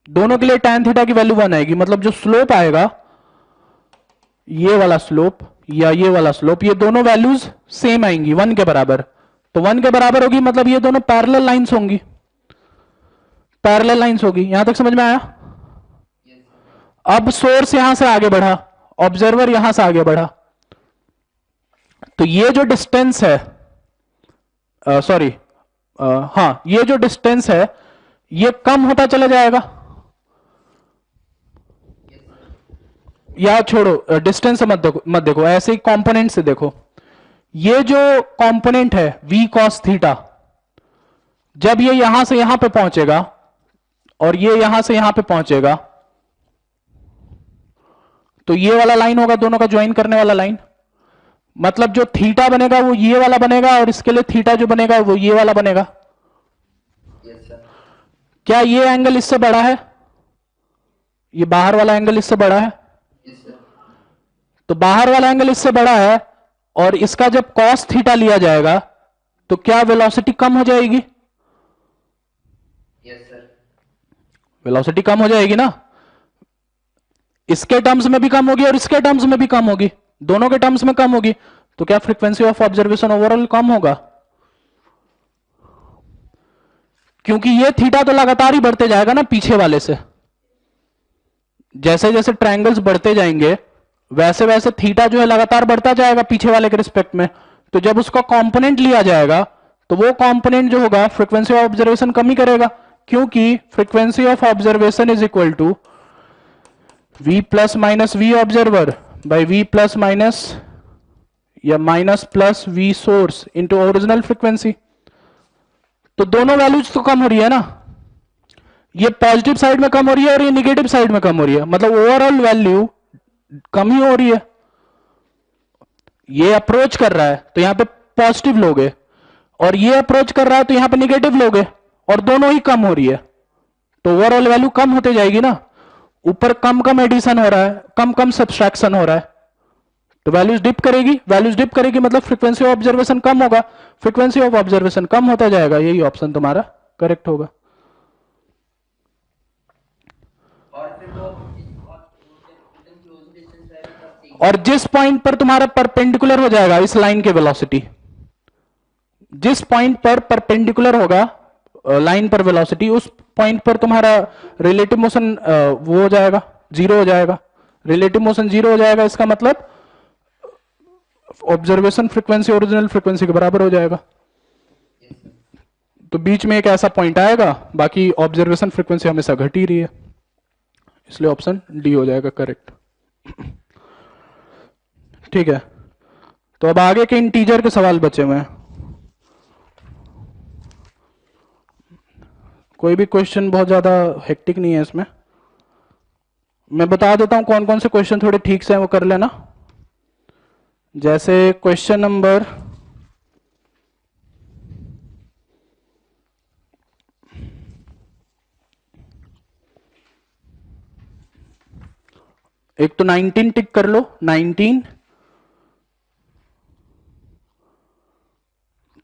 दोनों के लिए tan थीटा की वैल्यू 1 आएगी। मतलब जो स्लोप आएगा, ये वाला स्लोप या ये वाला स्लोप, ये दोनों वैल्यूज सेम आएंगी 1 के बराबर। तो 1 के बराबर होगी मतलब ये दोनों पैरेलल लाइंस होंगी, पैरेलल लाइंस होगी। यहां तक समझ में आया? अब सोर्स यहां से आगे बढ़ा, ऑब्जर्वर यहां से आगे बढ़ा, तो ये जो डिस्टेंस है, हाँ, ये जो डिस्टेंस है ये कम होता चला जाएगा, या छोड़ो डिस्टेंस से मत देखो, ऐसे ही कंपोनेंट से देखो। ये जो कंपोनेंट है v cos थीटा, जब ये यहां से यहां पे पहुंचेगा और ये यहां से यहां पे पहुंचेगा, तो ये वाला लाइन होगा दोनों का ज्वाइन करने वाला लाइन। मतलब जो थीटा बनेगा वो ये वाला बनेगा और इसके लिए थीटा जो बनेगा वो ये वाला बनेगा। क्या ये एंगल इससे बड़ा है? ये बाहर वाला एंगल इससे बड़ा है? तो बाहर वाला एंगल इससे बड़ा है और इसका जब cos थीटा लिया जाएगा तो क्या वेलोसिटी कम हो जाएगी? वेलोसिटी कम हो जाएगी ना, इसके टर्म्स में भी कम होगी और इसके टर्म्स में भी कम होगी, दोनों के टर्म्स में कम होगी। तो क्या फ्रीक्वेंसी ऑफ ऑब्जर्वेशन ओवरऑल कम होगा? क्योंकि ये थीटा तो लगातार ही बढ़ते जाएगा ना पीछे वाले से, जैसे जैसे ट्रायंगल्स बढ़ते जाएंगे वैसे वैसे थीटा जो है लगातार बढ़ता जाएगा पीछे वाले के रिस्पेक्ट में। तो जब उसका कंपोनेंट लिया जाएगा तो वो कंपोनेंट जो होगा फ्रीक्वेंसी ऑफ ऑब्जर्वेशन कम ही करेगा, क्योंकि frequency of observation is equal to v plus minus v observer by v plus minus या minus plus v source into original frequency. तो दोनों वैल्यूज तो कम हो रही है ना, ये पॉजिटिव साइड में कम हो रही है और ये निगेटिव साइड में कम हो रही है, मतलब ओवरऑल वैल्यू कम ही हो रही है। ये अप्रोच कर रहा है तो यहां पे पॉजिटिव लोगे और ये अप्रोच कर रहा है तो यहां पे निगेटिव लोगे और दोनों ही कम हो रही है, तो ओवरऑल वैल्यू कम होते जाएगी ना। ऊपर कम कम एडिशन हो रहा है, कम कम सब्सट्रैक्शन हो रहा है, तो वैल्यूज डिप करेगी, वैल्यूज डिप करेगी मतलब फ्रीक्वेंसी ऑफ ऑब्जर्वेशन कम होगा, फ्रीक्वेंसी ऑफ ऑब्जर्वेशन कम होता जाएगा, यही ऑप्शन तुम्हारा करेक्ट होगा। और जिस पॉइंट पर तुम्हारा परपेंडिकुलर हो जाएगा इस लाइन के वेलोसिटी, जिस पॉइंट पर परपेंडिकुलर होगा लाइन पर वेलोसिटी, उस पॉइंट पर तुम्हारा रिलेटिव मोशन वो हो जाएगा, जीरो हो जाएगा। रिलेटिव मोशन जीरो हो जाएगा, इसका मतलब ऑब्जर्वेशन फ्रीक्वेंसी ओरिजिनल फ्रीक्वेंसी के बराबर हो जाएगा। तो बीच में एक ऐसा पॉइंट आएगा, बाकी ऑब्जर्वेशन फ्रीक्वेंसी हमेशा घट ही रही है, इसलिए ऑप्शन डी हो जाएगा करेक्ट। ठीक है, तो अब आगे के इंटीजर के सवाल बचे हुए हैं। कोई भी क्वेश्चन बहुत ज्यादा हेक्टिक नहीं है इसमें, मैं बता देता हूं कौन कौन से क्वेश्चन थोड़े ठीक से हैं वो कर लेना। जैसे क्वेश्चन नंबर 19 टिक कर लो, 19,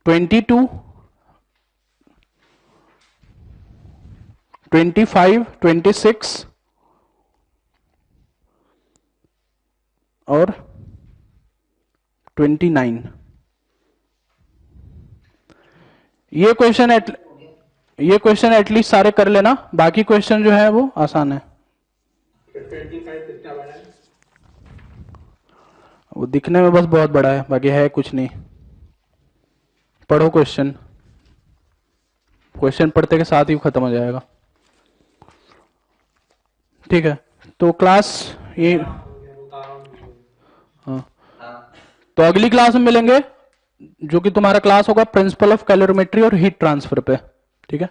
22, 25, 26 और 29। ये क्वेश्चन एटलीस्ट सारे कर लेना, बाकी क्वेश्चन जो है वो आसान है। 25 कितना बड़ा है? वो दिखने में बस बहुत बड़ा है, बाकी है कुछ नहीं। पढ़ो क्वेश्चन, क्वेश्चन पढ़ते के साथ ही खत्म हो जाएगा। ठीक है, तो क्लास ये, हाँ, तो अगली क्लास में मिलेंगे जो कि तुम्हारा क्लास होगा प्रिंसिपल ऑफ कैलोरीमेट्री और हीट ट्रांसफर पे। ठीक है।